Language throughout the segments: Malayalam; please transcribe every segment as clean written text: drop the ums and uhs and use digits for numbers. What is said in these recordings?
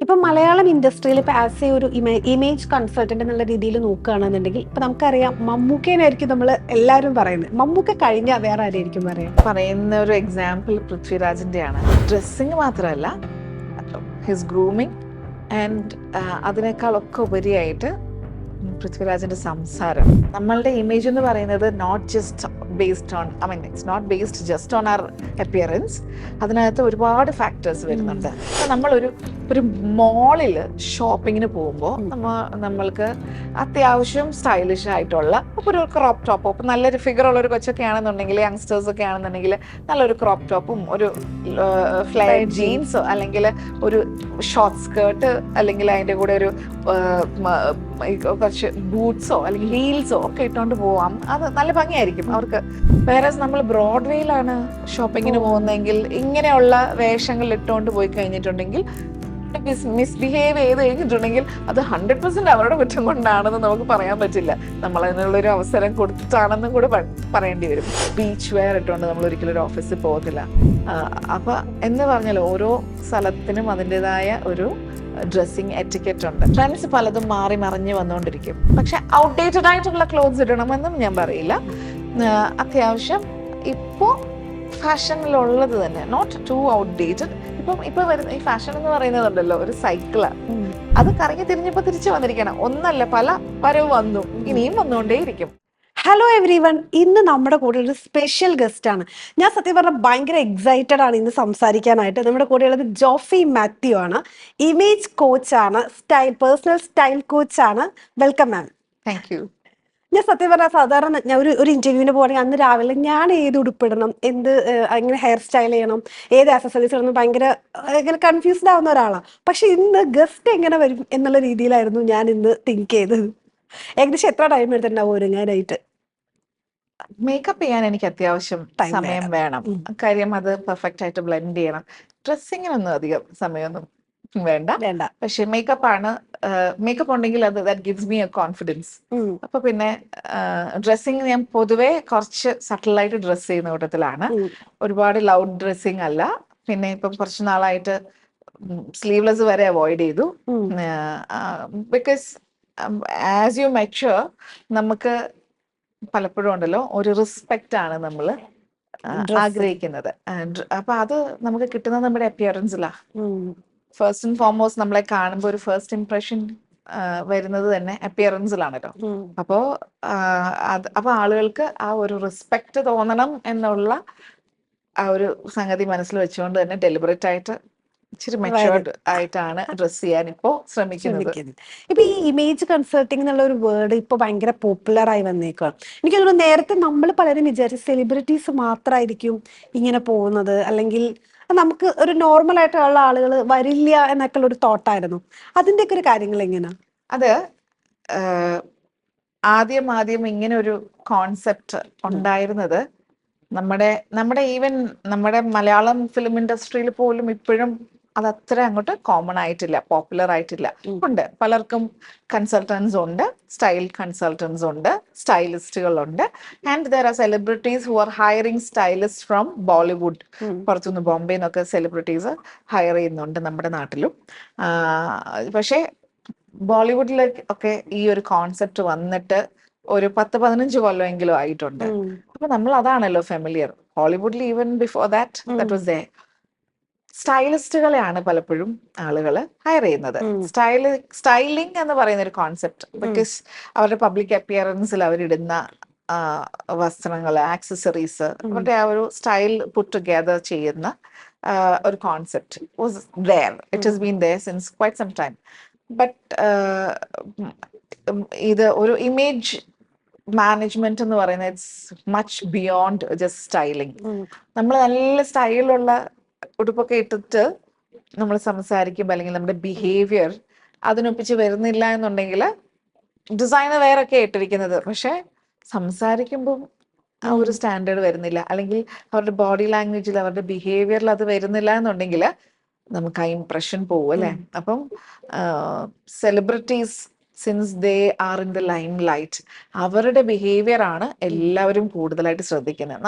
ഇപ്പൊ മലയാളം ഇൻഡസ്ട്രിയിൽ ഇപ്പൊ ആസ് എ ഒരു ഇമേജ് കൺസൾട്ടന്റ് എന്നുള്ള രീതിയിൽ നോക്കുകയാണെന്നുണ്ടെങ്കിൽ ഇപ്പൊ നമുക്കറിയാം മമ്മൂക്കേനായിരിക്കും നമ്മൾ എല്ലാവരും പറയുന്നത്. മമ്മൂക്ക കഴിഞ്ഞാൽ വേറെ ആരായിരിക്കും പറയുന്ന ഒരു എക്സാമ്പിൾ പൃഥ്വിരാജിന്റെയാണ്. ഡ്രസ്സിങ് മാത്രമല്ല, ഹിസ് ഗ്രൂമിങ് ആൻഡ് അതിനേക്കാളൊക്കെ ഉപരിയായിട്ട് പൃഥ്വിരാജിന്റെ സംസാരം. നമ്മളുടെ ഇമേജ് എന്ന് പറയുന്നത് not just based on it's not based just on അവർ അപ്പിയറൻസ്. അതിനകത്ത് ഒരുപാട് ഫാക്ടേഴ്സ് വരുന്നുണ്ട്. നമ്മളൊരു മോളിൽ ഷോപ്പിങ്ങിന് പോകുമ്പോൾ നമ്മൾക്ക് അത്യാവശ്യം സ്റ്റൈലിഷ് ആയിട്ടുള്ള ഒരു ക്രോപ്പ് ടോപ്പോ, ഇപ്പം നല്ലൊരു ഫിഗർ ഉള്ള ഒരു കൊച്ചൊക്കെ ആണെന്നുണ്ടെങ്കിൽ, യങ്സ്റ്റേഴ്സ് ഒക്കെ ആണെന്നുണ്ടെങ്കിൽ നല്ലൊരു ക്രോപ്പ് ടോപ്പും ഒരു ഫ്ലെയർ ജീൻസോ അല്ലെങ്കിൽ ഒരു ഷോർട്ട് സ്കേർട്ട് അല്ലെങ്കിൽ അതിൻ്റെ കൂടെ ഒരു കുറച്ച് ബൂട്ട്സോ അല്ലെങ്കിൽ ഹീൽസോ ഒക്കെ ഇട്ടുകൊണ്ട് പോവാം. അത് നല്ല ഭംഗിയായിരിക്കും അവർക്ക്. വേറെ നമ്മൾ ബ്രോഡ്വേയിലാണ് ഷോപ്പിങ്ങിന് പോകുന്നതെങ്കിൽ ഇങ്ങനെയുള്ള വേഷങ്ങൾ ഇട്ടുകൊണ്ട് പോയി കഴിഞ്ഞിട്ടുണ്ടെങ്കിൽ, മിസ്ബിഹേവ് ചെയ്ത് കഴിഞ്ഞിട്ടുണ്ടെങ്കിൽ അത് 100% അവരുടെ കുറ്റം കൊണ്ടാണെന്ന് നമുക്ക് പറയാൻ പറ്റില്ല. നമ്മൾ അതിനുള്ളൊരു അവസരം കൊടുത്തിട്ടാണെന്നും കൂടെ പറയേണ്ടി വരും. ബീച്ച് വെയർ ഇട്ടുകൊണ്ട് നമ്മൾ ഒരിക്കലും ഒരു ഓഫീസിൽ പോകത്തില്ല. അപ്പൊ എന്ന് പറഞ്ഞാൽ ഓരോ സ്ഥലത്തിനും അതിൻ്റെതായ ഒരു ഡ്രസ്സിങ് എറ്റിക്കറ്റ് ഉണ്ട്. ട്രെൻഡ്സ് പലതും മാറി മറിഞ്ഞ് വന്നുകൊണ്ടിരിക്കും. പക്ഷെ ഔട്ട്ഡേറ്റഡ് ആയിട്ടുള്ള ക്ലോത്ത്സ് ഇടണമെന്നും ഞാൻ പറയില്ല. അത്യാവശ്യം ഇപ്പോൾ ഫാഷനിലുള്ളത് തന്നെ, നോട്ട് ടു ഔട്ട്ഡേറ്റഡ്. ഇപ്പൊ വരുന്ന ഈ ഫാഷൻ എന്ന് പറയുന്നതുണ്ടല്ലോ, ഒരു സൈക്കിളാണ്. അത് കറങ്ങി തിരിഞ്ഞപ്പോ തിരിച്ചു വന്നിരിക്കണം. ഒന്നല്ല, പല വരവ് വന്നു, ഇനിയും വന്നുകൊണ്ടേയിരിക്കും. ഹലോ എവ്രി വൺ, ഇന്ന് നമ്മുടെ കൂടെ ഒരു സ്പെഷ്യൽ ഗസ്റ്റ് ആണ്. ഞാൻ സത്യം പറഞ്ഞാൽ ഭയങ്കര എക്സൈറ്റഡ് ആണ് ഇന്ന് സംസാരിക്കാനായിട്ട്. നമ്മുടെ കൂടെയുള്ളത് ജോഫി മാത്യു ആണ്. ഇമേജ് കോച്ചാണ്, പേഴ്സണൽ സ്റ്റൈൽ കോച്ചാണ്. Welcome ma'am. Thank you. ഞാൻ സത്യം പറഞ്ഞാൽ സാധാരണ ഞാൻ ഒരു ഇന്റർവ്യൂവിന് പോകണമെങ്കിൽ അന്ന് രാവിലെ ഞാൻ ഏത് ഉടുപ്പിടണം, എങ്ങനെ ഹെയർ സ്റ്റൈൽ ചെയ്യണം, ഏത് ആക്സസറീസ് ഇടണം, ഭയങ്കര കൺഫ്യൂസ്ഡ് ആവുന്ന ഒരാളാണ്. പക്ഷെ ഇന്ന് ഗസ്റ്റ് എങ്ങനെ വരും എന്നുള്ള രീതിയിലായിരുന്നു ഞാൻ ഇന്ന് തിങ്ക് ചെയ്തത്. ഏകദേശം എത്ര ടൈം എടുത്തിട്ടുണ്ടാവും ഒരുങ്ങാനായിട്ട്? മേക്കപ്പ് ചെയ്യാൻ എനിക്ക് അത്യാവശ്യം സമയം വേണം. കാര്യം അത് പെർഫെക്റ്റ് ആയിട്ട് ബ്ലെൻഡ് ചെയ്യണം. ഡ്രസ്സിങ്ങിനൊന്നും അധികം സമയമൊന്നും വേണ്ട. പക്ഷെ മേക്കപ്പ് ഉണ്ടെങ്കിൽ അത് that gives me A confidence. അപ്പൊ പിന്നെ ഡ്രസ്സിങ് ഞാൻ പൊതുവെ കുറച്ച് സട്ടിലായിട്ട് ഡ്രസ് ചെയ്യുന്ന കൂട്ടത്തിലാണ്. ഒരുപാട് ലൗഡ് ഡ്രസ്സിങ് അല്ല. പിന്നെ ഇപ്പം കുറച്ച് നാളായിട്ട് സ്ലീവ്ലെസ് വരെ അവോയ്ഡ് ചെയ്തു. ബിക്കോസ് ആസ് യു മെച്യൂർ, നമുക്ക് പലപ്പോഴും ഉണ്ടല്ലോ ഒരു റെസ്പെക്റ്റ് ആണ് നമ്മൾ ആഗ്രഹിക്കുന്നത്. അപ്പൊ അത് നമുക്ക് കിട്ടുന്നത് നമ്മുടെ അപ്പിയറൻസിലാ. ഫസ്റ്റ് ആൻഡ് ഫോർമോസ്റ്റ് നമ്മളെ കാണുമ്പോൾ ഒരു ഫസ്റ്റ് ഇംപ്രഷൻ വരുന്നത് തന്നെ അപ്പിയറൻസിലാണല്ലോ. അപ്പൊ ആളുകൾക്ക് ആ ഒരു റെസ്പെക്ട് തോന്നണം എന്നുള്ള ആ ഒരു സംഗതി മനസ്സിൽ വെച്ചുകൊണ്ട് തന്നെ ഡെലിബറേറ്റ് ആയിട്ട് ഇച്ചിരി മെച്ചുവേർഡ് ആയിട്ടാണ് ഡ്രസ് ചെയ്യാൻ ഇപ്പോ ശ്രമിക്കുന്നത്. ഇപ്പൊ ഈ ഇമേജ് കൺസൾട്ടിംഗ് എന്നുള്ള ഒരു വേർഡ് ഇപ്പൊ ഭയങ്കര പോപ്പുലർ ആയി വന്നേക്കാണ്. എനിക്ക് തോന്നുന്നു നേരത്തെ നമ്മൾ പലരും വിചാരിച്ച സെലിബ്രിറ്റീസ് മാത്രമായിരിക്കും ഇങ്ങനെ പോകുന്നത്, അല്ലെങ്കിൽ നമുക്ക് ഒരു നോർമൽ ആയിട്ടുള്ള ആളുകൾ വരില്ല എന്നൊക്കെ ഉള്ള ഒരു തോട്ടായിരുന്നു. അതിന്റെയൊക്കെ ഒരു കാര്യങ്ങൾ എങ്ങനെയാ? അത് ആദ്യം ഇങ്ങനെ ഒരു കോൺസെപ്റ്റ് ഉണ്ടായിരുന്നത് നമ്മുടെ ഈവൻ നമ്മുടെ മലയാളം ഫിലിം ഇൻഡസ്ട്രിയിൽ പോലും ഇപ്പോഴും അത് അത്ര അങ്ങോട്ട് കോമൺ ആയിട്ടില്ല, പോപ്പുലർ ആയിട്ടില്ല. ഉണ്ട്, പലർക്കും കൺസൾട്ടൻസ് ഉണ്ട്, സ്റ്റൈൽ കൺസൾട്ടൻസ് ഉണ്ട്, സ്റ്റൈലിസ്റ്റുകളുണ്ട്. And there are celebrities who are hiring stylist from Bollywood. പുറത്തുനിന്ന് ബോംബെ നിന്നൊക്കെ സെലിബ്രിറ്റീസ് ഹയർ ചെയ്യുന്നുണ്ട് നമ്മുടെ നാട്ടിലും. പക്ഷേ ബോളിവുഡിലേക്ക് ഒക്കെ ഈ ഒരു കോൺസെപ്റ്റ് വന്നിട്ട് ഒരു 10-15 കൊല്ലമെങ്കിലും ആയിട്ടുണ്ട്. അപ്പൊ നമ്മൾ അതാണല്ലോ ഫെമിലിയർ. ഹോളിവുഡിൽ even before that was there. സ്റ്റൈലിസ്റ്റുകളെയാണ് പലപ്പോഴും ആളുകൾ ഹയർ ചെയ്യുന്നത്. സ്റ്റൈലിംഗ് എന്ന് പറയുന്ന ഒരു കോൺസെപ്റ്റ്, ബിക്കോസ് അവരുടെ പബ്ലിക് അപ്പിയറൻസിൽ അവരിടുന്ന വസ്ത്രങ്ങൾ, ആക്സസറീസ്, അവരുടെ ആ ഒരു സ്റ്റൈൽ പുട്ട് ടുഗെദർ ചെയ്യുന്ന ഒരു concept was there. It has been there since quite some time. But ഇത് ഒരു ഇമേജ് മാനേജ്മെന്റ് എന്ന് പറയുന്നത് it's much beyond just styling. നമ്മൾ നല്ല സ്റ്റൈലുള്ള ഉടുപ്പൊക്കെ ഇട്ടിട്ട് നമ്മൾ സംസാരിക്കുമ്പോൾ അല്ലെങ്കിൽ നമ്മുടെ ബിഹേവിയർ അതിനൊപ്പിച്ച് വരുന്നില്ല എന്നുണ്ടെങ്കിൽ, ഡിസൈനർ വേറൊക്കെ ഇട്ടിരിക്കുന്നത് പക്ഷെ സംസാരിക്കുമ്പോൾ ആ ഒരു സ്റ്റാൻഡേർഡ് വരുന്നില്ല, അല്ലെങ്കിൽ അവരുടെ ബോഡി ലാംഗ്വേജിൽ അവരുടെ ബിഹേവിയറിൽ അത് വരുന്നില്ല എന്നുണ്ടെങ്കിൽ നമുക്ക് ആ ഇംപ്രഷൻ പോകും അല്ലെ. അപ്പം celebrities since they are in the lime light, അവരുടെ ബിഹേവിയർ ആണ് എല്ലാവരും കൂടുതലായിട്ട് ശ്രദ്ധിക്കുന്നത്.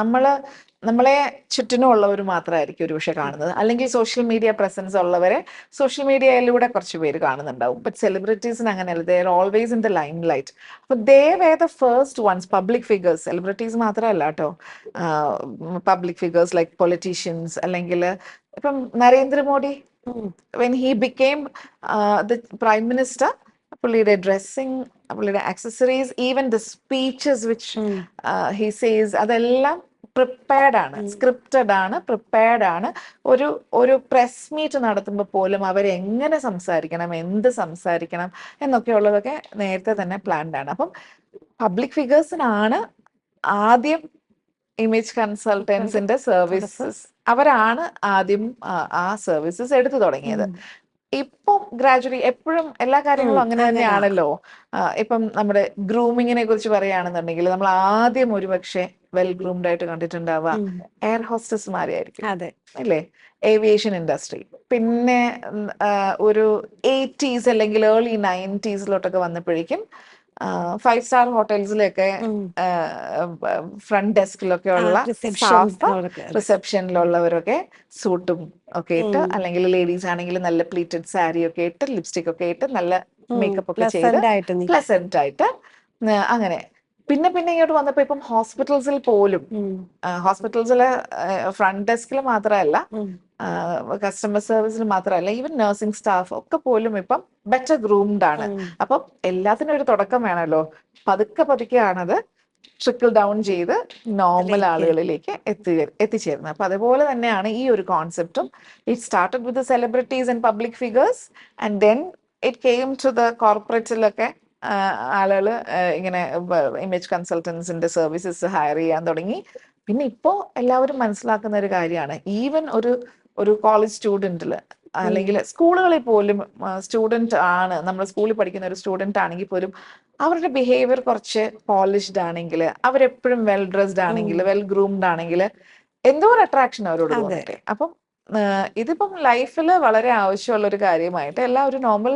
നമ്മളെ ചുറ്റിനും ഉള്ളവർ മാത്രമായിരിക്കും ഒരുപക്ഷെ കാണുന്നത്, അല്ലെങ്കിൽ സോഷ്യൽ മീഡിയ പ്രസൻസ് ഉള്ളവരെ സോഷ്യൽ മീഡിയയിലൂടെ കുറച്ച് പേര് കാണുന്നുണ്ടാവും. ബട്ട് സെലിബ്രിറ്റീസിന് അങ്ങനെയല്ല, they are always in the limelight. അപ്പൊ they were the first ones, public figures, celebrities മാത്രമല്ല കേട്ടോ, പബ്ലിക് ഫിഗേഴ്സ് ലൈക്ക് പൊളിറ്റീഷ്യൻസ്, അല്ലെങ്കിൽ ഇപ്പം Narendra Modi when he became the prime minister, പുള്ളിയുടെ ഡ്രസ്സിങ്, പുള്ളിയുടെ accessories, even the speeches which he says, അതെല്ലാം പ്രിപ്പയർഡ് ആണ്, സ്ക്രിപ്റ്റഡ് ആണ്, പ്രിപ്പയർഡ് ആണ്. ഒരു പ്രസ് മീറ്റ് നടത്തുമ്പോൾ പോലും അവരെങ്ങനെ സംസാരിക്കണം, എന്ത് സംസാരിക്കണം എന്നൊക്കെ ഉള്ളതൊക്കെ നേരത്തെ തന്നെ പ്ലാൻഡ് ആണ്. അപ്പം പബ്ലിക് ഫിഗേഴ്സിനാണ് ആദ്യം ഇമേജ് കൺസൾട്ടൻസിന്റെ സർവീസസ്, അവരാണ് ആദ്യം ആ സർവീസസ് എടുത്തു തുടങ്ങിയത്. ഇപ്പം ഗ്രാജുവലി എപ്പോഴും എല്ലാ കാര്യങ്ങളും അങ്ങനെ തന്നെയാണല്ലോ. ഇപ്പം നമ്മുടെ ഗ്രൂമിങ്ങിനെ കുറിച്ച് പറയുകയാണെന്നുണ്ടെങ്കിൽ നമ്മൾ ആദ്യം ഒരുപക്ഷെ വെൽ ഗ്രൂംഡ് ആയിട്ട് കണ്ടിട്ടുണ്ടാവുക എയർ ഹോസ്റ്റസ്മാരെ ആയിരിക്കും, അല്ലേ? Aviation industry. പിന്നെ ഒരു 80s അല്ലെങ്കിൽ ഏർലി 90s വന്നപ്പോഴേക്കും 5-star ഹോട്ടൽസിലൊക്കെ ഫ്രണ്ട് ഡെസ്കിലൊക്കെ ഉള്ള സ്റ്റാഫ്, റിസപ്ഷനിലുള്ളവരൊക്കെ സൂട്ടും ഒക്കെ ഇട്ട്, അല്ലെങ്കിൽ ലേഡീസ് ആണെങ്കിൽ നല്ല പ്ലീറ്റഡ് സാരി ഒക്കെ ഇട്ട്, ലിപ്സ്റ്റിക് ഒക്കെ ഇട്ട്, നല്ല മേക്കപ്പ് ഒക്കെ ചെയ്ത് പ്ലസന്റ് ആയിട്ട് അങ്ങനെ. പിന്നെ ഇങ്ങോട്ട് വന്നപ്പോ ഇപ്പം ഹോസ്പിറ്റൽസിൽ പോലും, ഹോസ്പിറ്റൽസിലെ ഫ്രണ്ട് ഡെസ്കിൽ മാത്രമല്ല, കസ്റ്റമർ സർവീസിൽ മാത്രമല്ല, ഈവൻ നഴ്സിംഗ് സ്റ്റാഫ് ഒക്കെ പോലും ഇപ്പം ബെറ്റർ ഗ്രൂംഡ് ആണ്. അപ്പം എല്ലാത്തിനും ഒരു തുടക്കം വേണമല്ലോ. പതുക്കെയാണത് ട്രിക്കിൾ ഡൗൺ ചെയ്ത് നോർമൽ ആളുകളിലേക്ക് എത്തിച്ചേരുന്നത്. അപ്പൊ അതുപോലെ തന്നെയാണ് ഈ ഒരു കോൺസെപ്റ്റും. It started with the celebrities and public figures, and then it came to the കോർപ്പറേറ്റിലൊക്കെ ആളുകൾ ഇങ്ങനെ ഇമേജ് കൺസൾട്ടൻസിന്റെ സർവീസസ് ഹയർ ചെയ്യാൻ തുടങ്ങി. പിന്നെ ഇപ്പോ എല്ലാവരും മനസ്സിലാക്കുന്ന ഒരു കാര്യമാണ്, ഈവൻ ഒരു കോളേജ് സ്റ്റുഡന്റില്, അല്ലെങ്കിൽ സ്കൂളുകളിൽ പോലും സ്റ്റുഡന്റ് ആണ്, നമ്മൾ സ്കൂളിൽ പഠിക്കുന്ന ഒരു സ്റ്റുഡന്റ് ആണെങ്കിൽ പോലും അവരുടെ ബിഹേവിയർ കുറച്ച് പോളിഷ്ഡ് ആണെങ്കിൽ, അവരെപ്പോഴും വെൽ ഡ്രസ്ഡ് ആണെങ്കിൽ, വെൽ ഗ്രൂംഡ് ആണെങ്കിൽ, എന്തോ ഒരു അട്രാക്ഷൻ അവരോട് തോന്നട്ടെ. അപ്പം ഇതിപ്പം ലൈഫിൽ വളരെ ആവശ്യമുള്ള ഒരു കാര്യമായിട്ട്, എല്ലാ ഒരു നോർമൽ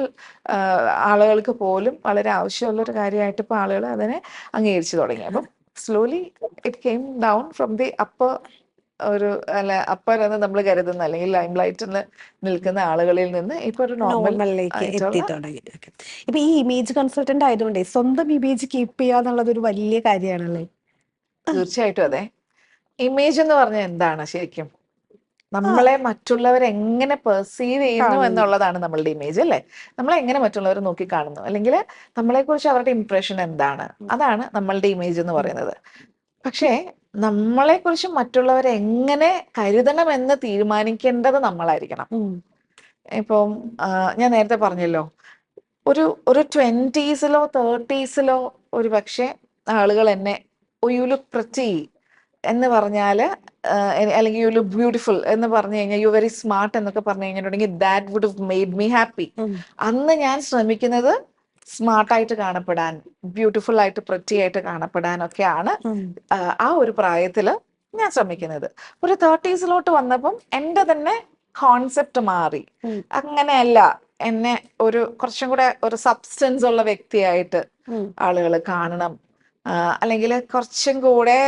ആളുകൾക്ക് പോലും വളരെ ആവശ്യമുള്ള ഒരു കാര്യമായിട്ട് ഇപ്പൊ ആളുകൾ അതിനെ അംഗീകരിച്ചു തുടങ്ങി. അപ്പം slowly it came down from the upper, upper എന്ന് നമ്മൾ കരുതുന്ന അല്ലെങ്കിൽ ലൈം ലൈറ്റിൽ നിൽക്കുന്ന ആളുകളിൽ നിന്ന് ഇപ്പൊ ഒരു നോർമലിലേക്ക് എത്തി തുടങ്ങി. ഇപ്പൊ ഈ ഇമേജ് കൺസൾട്ടന്റ് ആയതുകൊണ്ടേ സ്വന്തം ഇമേജ് കീപ്പ് ചെയ്യുക എന്നുള്ളത് ഒരു വലിയ കാര്യമാണല്ലേ? തീർച്ചയായിട്ടും അതെ. ഇമേജ് എന്ന് പറഞ്ഞാൽ എന്താണ് ശരിക്കും? നമ്മളെ മറ്റുള്ളവർ എങ്ങനെ പെർസീവ് ചെയ്യുന്നു എന്നുള്ളതാണ് നമ്മളുടെ ഇമേജ്, അല്ലേ? നമ്മളെ എങ്ങനെ മറ്റുള്ളവർ നോക്കി കാണുന്നു, അല്ലെങ്കിൽ നമ്മളെ കുറിച്ച് അവരുടെ ഇംപ്രഷൻ എന്താണ്, അതാണ് നമ്മളുടെ ഇമേജ് എന്ന് പറയുന്നത്. പക്ഷേ നമ്മളെ കുറിച്ച് മറ്റുള്ളവരെ എങ്ങനെ കരുതണമെന്ന് തീരുമാനിക്കേണ്ടത് നമ്മളായിരിക്കണം. ഇപ്പം ഞാൻ നേരത്തെ പറഞ്ഞല്ലോ, ഒരു 20s-ലോ 30s-ലോ ഒരു പക്ഷെ ആളുകൾ എന്നെ യു ലുക്ക് പ്രിറ്റി എന്ന് പറഞ്ഞാല്, അല്ലെങ്കിൽ യു ലുക്ക് ബ്യൂട്ടിഫുൾ എന്ന് പറഞ്ഞു കഴിഞ്ഞാൽ, യു വെരി സ്മാർട്ട് എന്നൊക്കെ പറഞ്ഞു കഴിഞ്ഞിട്ടുണ്ടെങ്കിൽ, that would have made me happy. അന്ന് ഞാൻ ശ്രമിക്കുന്നത് സ്മാർട്ടായിട്ട് കാണപ്പെടാൻ, ബ്യൂട്ടിഫുൾ ആയിട്ട്, പ്രിറ്റി ആയിട്ട് കാണപ്പെടാനൊക്കെയാണ് ആ ഒരു പ്രായത്തില് ഞാൻ ശ്രമിക്കുന്നത്. ഒരു 30s-ലോട്ട് വന്നപ്പം എന്റെ തന്നെ കോൺസെപ്റ്റ് മാറി. അങ്ങനെയല്ല, എന്നെ കുറച്ചും കൂടെ ഒരു സബ്സ്റ്റൻസ് ഉള്ള വ്യക്തിയായിട്ട് ആളുകൾ കാണണം, അല്ലെങ്കിൽ കുറച്ചും കൂടെ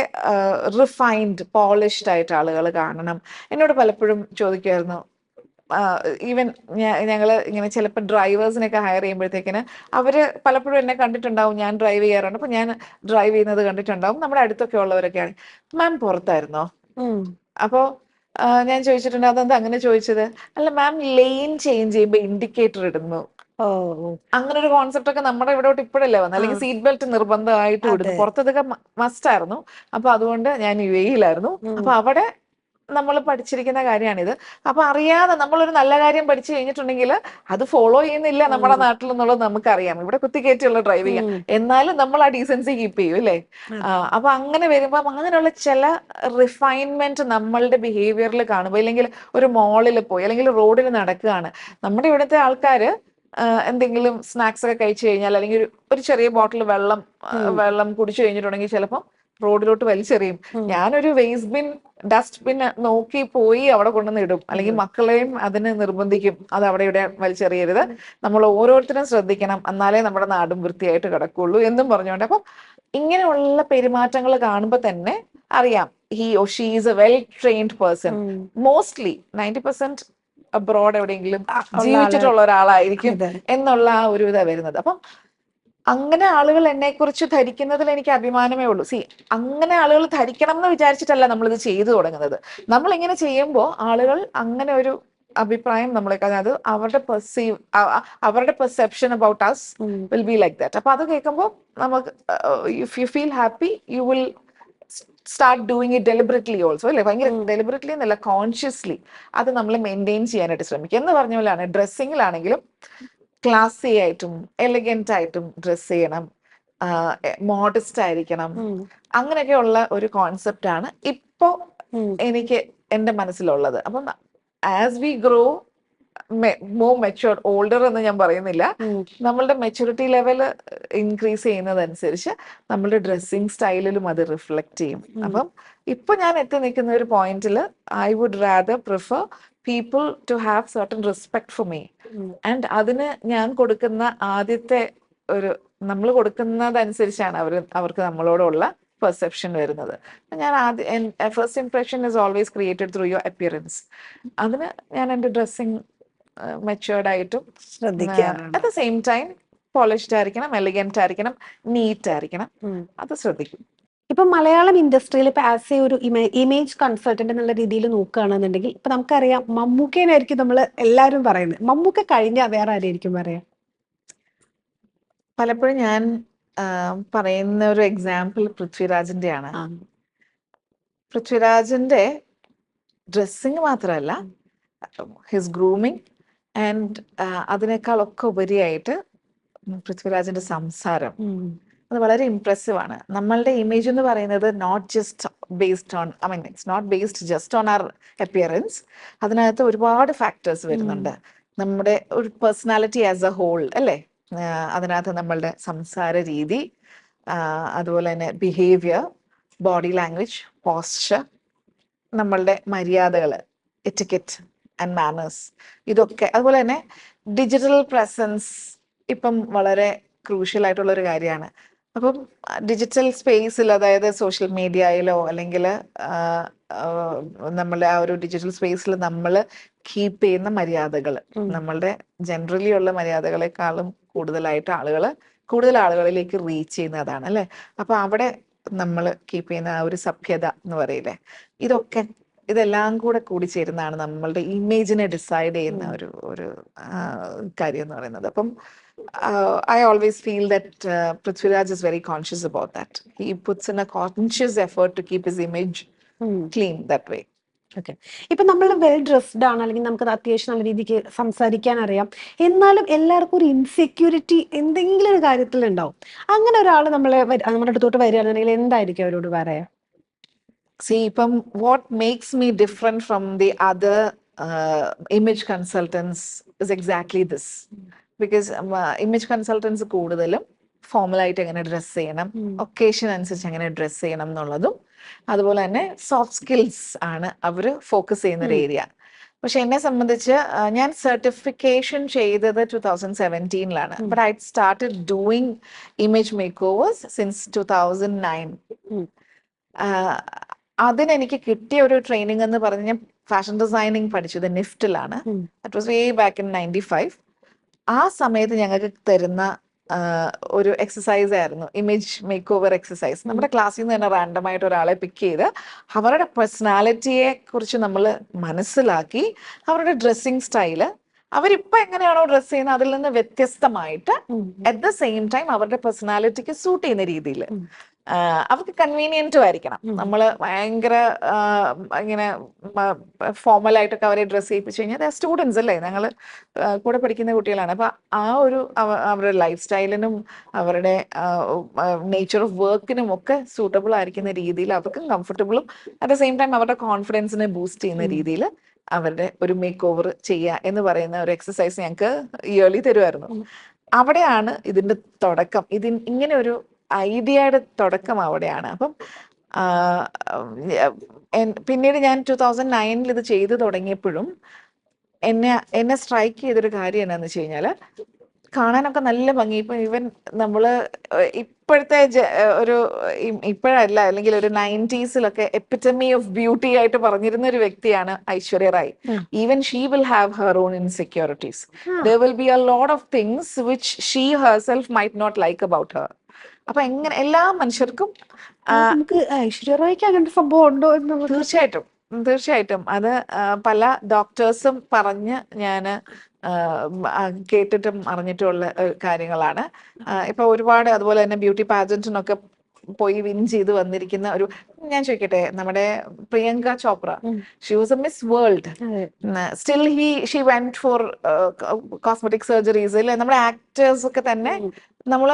റിഫൈൻഡ്, പോളിഷ്ഡ് ആയിട്ട് ആളുകൾ കാണണം. എന്നോട് പലപ്പോഴും ചോദിക്കുമായിരുന്നു, ഈവൻ ഞങ്ങള് ഇങ്ങനെ ചിലപ്പോൾ ഡ്രൈവേഴ്സിനൊക്കെ ഹയർ ചെയ്യുമ്പോഴത്തേക്കിന് അവര് പലപ്പോഴും എന്നെ കണ്ടിട്ടുണ്ടാവും, ഞാൻ ഡ്രൈവ് ചെയ്യാറുണ്ട്. അപ്പൊ ഞാൻ ഡ്രൈവ് ചെയ്യുന്നത് കണ്ടിട്ടുണ്ടാവും. നമ്മുടെ അടുത്തൊക്കെ ഉള്ളവരൊക്കെയാണ്, മാം പുറത്തായിരുന്നോ? അപ്പോ ഞാൻ ചോദിച്ചിട്ടുണ്ട്, അതെന്താ അങ്ങനെ ചോദിച്ചത്? അല്ല മാം, ലെയിൻ ചേഞ്ച് ചെയ്യുമ്പോ ഇൻഡിക്കേറ്റർ ഇടുന്നു. അങ്ങനെ ഒരു കോൺസെപ്റ്റ് ഒക്കെ നമ്മുടെ ഇവിടോട്ട് ഇപ്പോഴല്ലേ വന്നത്. അല്ലെങ്കിൽ സീറ്റ് ബെൽറ്റ് നിർബന്ധമായിട്ട് ഇടുന്നു. പുറത്തതൊക്കെ മസ്റ്റ് ആയിരുന്നു. അപ്പൊ അതുകൊണ്ട് ഞാൻ UAE-യിലായിരുന്നു. അപ്പൊ അവിടെ നമ്മൾ പഠിച്ചിരിക്കുന്ന കാര്യമാണിത്. അപ്പൊ അറിയാതെ നമ്മളൊരു നല്ല കാര്യം പഠിച്ചു കഴിഞ്ഞിട്ടുണ്ടെങ്കിൽ അത് ഫോളോ ചെയ്യുന്നില്ല നമ്മുടെ നാട്ടിൽ എന്നുള്ളത് നമുക്കറിയാം. ഇവിടെ കുത്തിക്കയറ്റിയുള്ള ഡ്രൈവിംഗ്, എന്നാലും നമ്മൾ ആ ഡീസൻസി കീപ്പ് ചെയ്യും, അല്ലേ? അപ്പൊ അങ്ങനെ വരുമ്പോ അങ്ങനെയുള്ള ചില റിഫൈൻമെന്റ് നമ്മളുടെ ബിഹേവിയറിൽ കാണുമ്പോൾ, അല്ലെങ്കിൽ ഒരു മോളിൽ പോയി, അല്ലെങ്കിൽ റോഡിൽ നടക്കുകയാണ്, നമ്മുടെ ഇവിടുത്തെ ആൾക്കാര് എന്തെങ്കിലും സ്നാക്സ് ഒക്കെ കഴിച്ചു കഴിഞ്ഞാൽ, അല്ലെങ്കിൽ ഒരു ചെറിയ ബോട്ടിൽ വെള്ളം കുടിച്ചു കഴിഞ്ഞിട്ടുണ്ടെങ്കിൽ ചിലപ്പോൾ റോഡിലോട്ട് വലിച്ചെറിയും. ഞാനൊരു വേസ്റ്റ് ബിൻ, ഡസ്റ്റ്ബിൻ നോക്കി പോയി അവിടെ കൊണ്ടുവന്ന് ഇടും, അല്ലെങ്കിൽ മക്കളെയും അതിന് നിർബന്ധിക്കും, അത് അവിടെ ഇവിടെ വലിച്ചെറിയരുത്, നമ്മൾ ഓരോരുത്തരും ശ്രദ്ധിക്കണം, എന്നാലേ നമ്മുടെ നാടും വൃത്തിയായിട്ട് കിടക്കുള്ളൂ എന്നും പറഞ്ഞുകൊണ്ട്. അപ്പം ഇങ്ങനെയുള്ള പെരുമാറ്റങ്ങൾ കാണുമ്പോൾ തന്നെ അറിയാം he or she is a well trained person. Mostly 90% abroad എവിടെയെങ്കിലും ജീവിച്ചിട്ടുള്ള ഒരാളായിരിക്കും എന്നുള്ള ആ ഒരു ഇതാ വരുന്നത്. അപ്പം അങ്ങനെ ആളുകൾ എന്നെ കുറിച്ച് ധരിക്കുന്നതിൽ എനിക്ക് അഭിമാനമേ ഉള്ളൂ. അങ്ങനെ ആളുകൾ ധരിക്കണം എന്ന് വിചാരിച്ചിട്ടല്ല നമ്മളിത് ചെയ്തു തുടങ്ങുന്നത്. നമ്മൾ ഇങ്ങനെ ചെയ്യുമ്പോൾ ആളുകൾ അങ്ങനെ ഒരു അഭിപ്രായം നമ്മളെക്കാൾ, അത് അവരുടെ perception about us will be like that. അപ്പൊ അത് കേൾക്കുമ്പോൾ നമുക്ക് if you feel happy you will start doing it deliberately also, അല്ലെ? ഭയങ്കര ഡെലിബറേറ്റ്ലി എന്നല്ല, കോൺഷ്യസ്ലി അത് നമ്മൾ മെയിൻറ്റെയിൻ ചെയ്യാനായിട്ട് ശ്രമിക്കുക. എന്ന് പറഞ്ഞ പോലെയാണ് ഡ്രസ്സിങ്ങിലാണെങ്കിലും ക്ലാസി ആയിട്ടും എലിഗന്റ് ആയിട്ടും ഡ്രസ് ചെയ്യണം, മോഡസ്റ്റ് ആയിരിക്കണം, അങ്ങനെയൊക്കെയുള്ള ഒരു കോൺസെപ്റ്റ് ആണ് ഇപ്പോ എനിക്ക് എന്റെ മനസ്സിലുള്ളത്. അപ്പം as we grow more matured, older എന്ന് ഞാൻ പറയുന്നില്ല, നമ്മളുടെ മെച്യൂരിറ്റി ലെവൽ ഇൻക്രീസ് ചെയ്യുന്നതനുസരിച്ച് നമ്മളുടെ ഡ്രസ്സിങ് സ്റ്റൈലിലും അത് റിഫ്ലക്ട് ചെയ്യും. അപ്പം ഇപ്പൊ ഞാൻ എത്തി നിൽക്കുന്ന ഒരു പോയിന്റിൽ I would rather prefer people to have certain respect for me. And അതിന് ഞാൻ കൊടുക്കുന്ന ആദ്യത്തെ നമ്മൾ കൊടുക്കുന്നതനുസരിച്ചാണ് അവർക്ക് നമ്മളോടുള്ള പെർസെപ്ഷൻ വരുന്നത്. ഞാൻ first impression is always created through your appearance. അതിന് ഞാൻ എൻ്റെ ഡ്രസ്സിങ് മെച്ചുവേർഡ് ആയിട്ടും at the same time polished ആയിരിക്കണം, എലിഗന്റ് ആയിരിക്കണം, നീറ്റ് ആയിരിക്കണം, അത് ശ്രദ്ധിക്കും. ഇപ്പൊ മലയാളം ഇൻഡസ്ട്രിയിൽ ഇപ്പൊ ആസ് എ ഒരു ഇമേജ് കൺസൾട്ടന്റ് എന്നുള്ള രീതിയിൽ നോക്കുകയാണെന്നുണ്ടെങ്കിൽ ഇപ്പൊ നമുക്കറിയാം മമ്മൂക്കേനായിരിക്കും നമ്മൾ എല്ലാവരും പറയുന്നത്. മമ്മൂക്ക കഴിഞ്ഞാൽ വേറെ ആരായിരിക്കും പറയാ? പലപ്പോഴും ഞാൻ പറയുന്ന ഒരു എക്സാമ്പിൾ പൃഥ്വിരാജിന്റെ ആണ്. പൃഥ്വിരാജിന്റെ ഡ്രസ്സിങ് മാത്രമല്ല, ഹിസ് ഗ്രൂമിങ് ആൻഡ് അതിനേക്കാളൊക്കെ ഉപരിയായിട്ട് പൃഥ്വിരാജിന്റെ സംസാരം അത് വളരെ ഇംപ്രസീവ് ആണ്. നമ്മളുടെ ഇമേജ് എന്ന് പറയുന്നത് not just based on, I mean it's not based just on അവർ അപ്പിയറൻസ്. അതിനകത്ത് ഒരുപാട് ഫാക്ടേഴ്സ് വരുന്നുണ്ട്. നമ്മുടെ ഒരു പേഴ്സണാലിറ്റി ആസ് എ ഹോൾ, അല്ലേ? അതിനകത്ത് നമ്മളുടെ സംസാര രീതി, അതുപോലെ തന്നെ ബിഹേവിയർ, ബോഡി ലാംഗ്വേജ്, പോസ്ചർ, നമ്മളുടെ മര്യാദകൾ, എറ്റിക്കറ്റ് ആൻഡ് മാനേഴ്സ്, ഇതൊക്കെ. അതുപോലെ തന്നെ ഡിജിറ്റൽ പ്രസൻസ് ഇപ്പം വളരെ ക്രൂഷ്യൽ ആയിട്ടുള്ള ഒരു കാര്യമാണ്. അപ്പം ഡിജിറ്റൽ സ്പേസിൽ, അതായത് സോഷ്യൽ മീഡിയയിലോ അല്ലെങ്കിൽ നമ്മളുടെ ആ ഒരു ഡിജിറ്റൽ സ്പേസിൽ നമ്മൾ കീപ്പ് ചെയ്യുന്ന മര്യാദകൾ, നമ്മളുടെ ജനറലി ഉള്ള മര്യാദകളെക്കാളും കൂടുതൽ ആളുകളിലേക്ക് റീച്ച് ചെയ്യുന്നതാണ്, അല്ലെ? അപ്പൊ അവിടെ നമ്മൾ കീപ്പ് ചെയ്യുന്ന ആ ഒരു സഭ്യത എന്ന് പറയില്ലേ, ഇതെല്ലാം കൂടി ചേരുന്നതാണ് നമ്മളുടെ ഇമേജിനെ ഡിസൈഡ് ചെയ്യുന്ന ഒരു കാര്യം എന്ന് പറയുന്നത്. അപ്പം I always feel that Prithviraj is very conscious about that. He puts in a conscious effort to keep his image clean that way. Okay. ഇപ്പൊ നമ്മൾ വെൽ ഡ്രസ്ഡ് ആണ്, അല്ലെങ്കിൽ നമുക്ക് അത്യാവശ്യം നല്ല രീതിക്ക് സംസാരിക്കാൻ അറിയാം, എന്നാലും എല്ലാവർക്കും ഒരു ഇൻസെക്യൂരിറ്റി എന്തെങ്കിലും ഒരു കാര്യത്തിൽ ഉണ്ടാവും. അങ്ങനെ ഒരാൾ നമ്മുടെ അടുത്തോട്ട് വരികയാണെന്നുണ്ടെങ്കിൽ എന്തായിരിക്കും അവരോട് പറയാ? ഇപ്പം what makes me different from the other image consultants is exactly this. Because image consultants കൂടുതലും ഫോർമലായിട്ട് എങ്ങനെ ഡ്രസ് ചെയ്യണം, ഒക്കേഷൻ അനുസരിച്ച് എങ്ങനെ ഡ്രസ് ചെയ്യണം എന്നുള്ളതും, അതുപോലെ തന്നെ സോഫ്റ്റ് സ്കിൽസ് ആണ് അവർ ഫോക്കസ് ചെയ്യുന്ന ഒരു ഏരിയ. പക്ഷെ എന്നെ സംബന്ധിച്ച് ഞാൻ സർട്ടിഫിക്കേഷൻ ചെയ്തത് 2017 but I started doing image make overs since 2009. അതിനെനിക്ക് കിട്ടിയ ഒരു ട്രെയിനിങ് എന്ന് പറഞ്ഞ് ഞാൻ ഫാഷൻ ഡിസൈനിങ് പഠിച്ചത് നിഫ്റ്റിലാണ്. That was way back in 95. ആ സമയത്ത് ഞങ്ങൾക്ക് തരുന്ന ഒരു എക്സസൈസ് ആയിരുന്നു ഇമേജ് മേക്ക് ഓവർ എക്സസൈസ്. നമ്മുടെ ക്ലാസ്സിൽ നിന്ന് തന്നെ റാൻഡം ആയിട്ട് ഒരാളെ പിക്ക് ചെയ്ത് അവരുടെ പേഴ്സണാലിറ്റിയെ കുറിച്ച് നമ്മൾ മനസ്സിലാക്കി അവരുടെ ഡ്രസ്സിങ് സ്റ്റൈല്, അവരിപ്പോ എങ്ങനെയാണോ ഡ്രസ് ചെയ്യുന്നത് അതിൽ നിന്ന് വ്യത്യസ്തമായിട്ട് അറ്റ് ദ സെയിം ടൈം അവരുടെ പേഴ്സണാലിറ്റിക്ക് സൂട്ട് ചെയ്യുന്ന രീതിയിൽ അവർക്ക് കൺവീനിയന്റും ആയിരിക്കണം. നമ്മൾ ഭയങ്കര ഇങ്ങനെ ഫോർമലായിട്ടൊക്കെ അവരെ ഡ്രസ് ചെയ്യിപ്പിച്ചു കഴിഞ്ഞാൽ സ്റ്റുഡൻസ് അല്ലേ, ഞങ്ങൾ കൂടെ പഠിക്കുന്ന കുട്ടികളാണ്. അപ്പൊ ആ ഒരു അവരുടെ ലൈഫ് സ്റ്റൈലിനും അവരുടെ നേച്ചർ ഓഫ് വർക്കിനും ഒക്കെ സൂട്ടബിൾ ആയിരിക്കുന്ന രീതിയിൽ അവർക്കും കംഫർട്ടബിളും അറ്റ് ദ സെയിം ടൈം അവരുടെ കോൺഫിഡൻസിനെ ബൂസ്റ്റ് ചെയ്യുന്ന രീതിയിൽ അവരുടെ ഒരു മേക്ക് ഓവർ ചെയ്യുക എന്ന് പറയുന്ന ഒരു എക്സസൈസ് ഞങ്ങൾക്ക് ഇയർലി തരുമായിരുന്നു. അവിടെയാണ് ഇതിന്റെ തുടക്കം. ഇങ്ങനെ ഒരു ഐഡിയയുടെ തുടക്കം അവിടെയാണ്. അപ്പം പിന്നീട് ഞാൻ 2009 ഇത് ചെയ്തു തുടങ്ങിയപ്പോഴും എന്നെ സ്ട്രൈക്ക് ചെയ്തൊരു കാര്യം എന്നാന്ന് വെച്ച് കഴിഞ്ഞാൽ, കാണാനൊക്കെ നല്ല ഭംഗി. ഇപ്പൊ ഈവൻ നമ്മള് ഇപ്പോഴത്തെ ഒരു ഇപ്പോഴല്ല, അല്ലെങ്കിൽ ഒരു 90s എപ്പിറ്റമി ഓഫ് ബ്യൂട്ടി ആയിട്ട് പറഞ്ഞിരുന്ന ഒരു വ്യക്തിയാണ് Aishwarya Rai. Even she will have her own insecurities. There will be a lot of things which she herself might not like about her. അപ്പൊ എങ്ങനെ എല്ലാ മനുഷ്യർക്കും നമുക്ക് ഐശ്വര്യ റായ്ക്ക് അങ്ങനത്തെ സംഭവം ഉണ്ടോ എന്ന് നമുക്ക് തീർച്ചയായിട്ടും തീർച്ചയായിട്ടും അത് പല ഡോക്ടേഴ്സും പറഞ്ഞ് ഞാൻ കേട്ടിട്ടും അറിഞ്ഞിട്ടുമുള്ള കാര്യങ്ങളാണ്. ഇപ്പൊ ഒരുപാട് അതുപോലെ തന്നെ ബ്യൂട്ടി പാജന്റിനൊക്കെ പോയി വിൻ ചെയ്ത് വന്നിരിക്കുന്ന ഒരു, ഞാൻ ചോദിക്കട്ടെ, നമ്മുടെ Priyanka Chopra, she was a miss world, still she went for cosmetic surgeries. അല്ലെ, നമ്മുടെ ആക്ടേഴ്സ് ഒക്കെ തന്നെ നമ്മൾ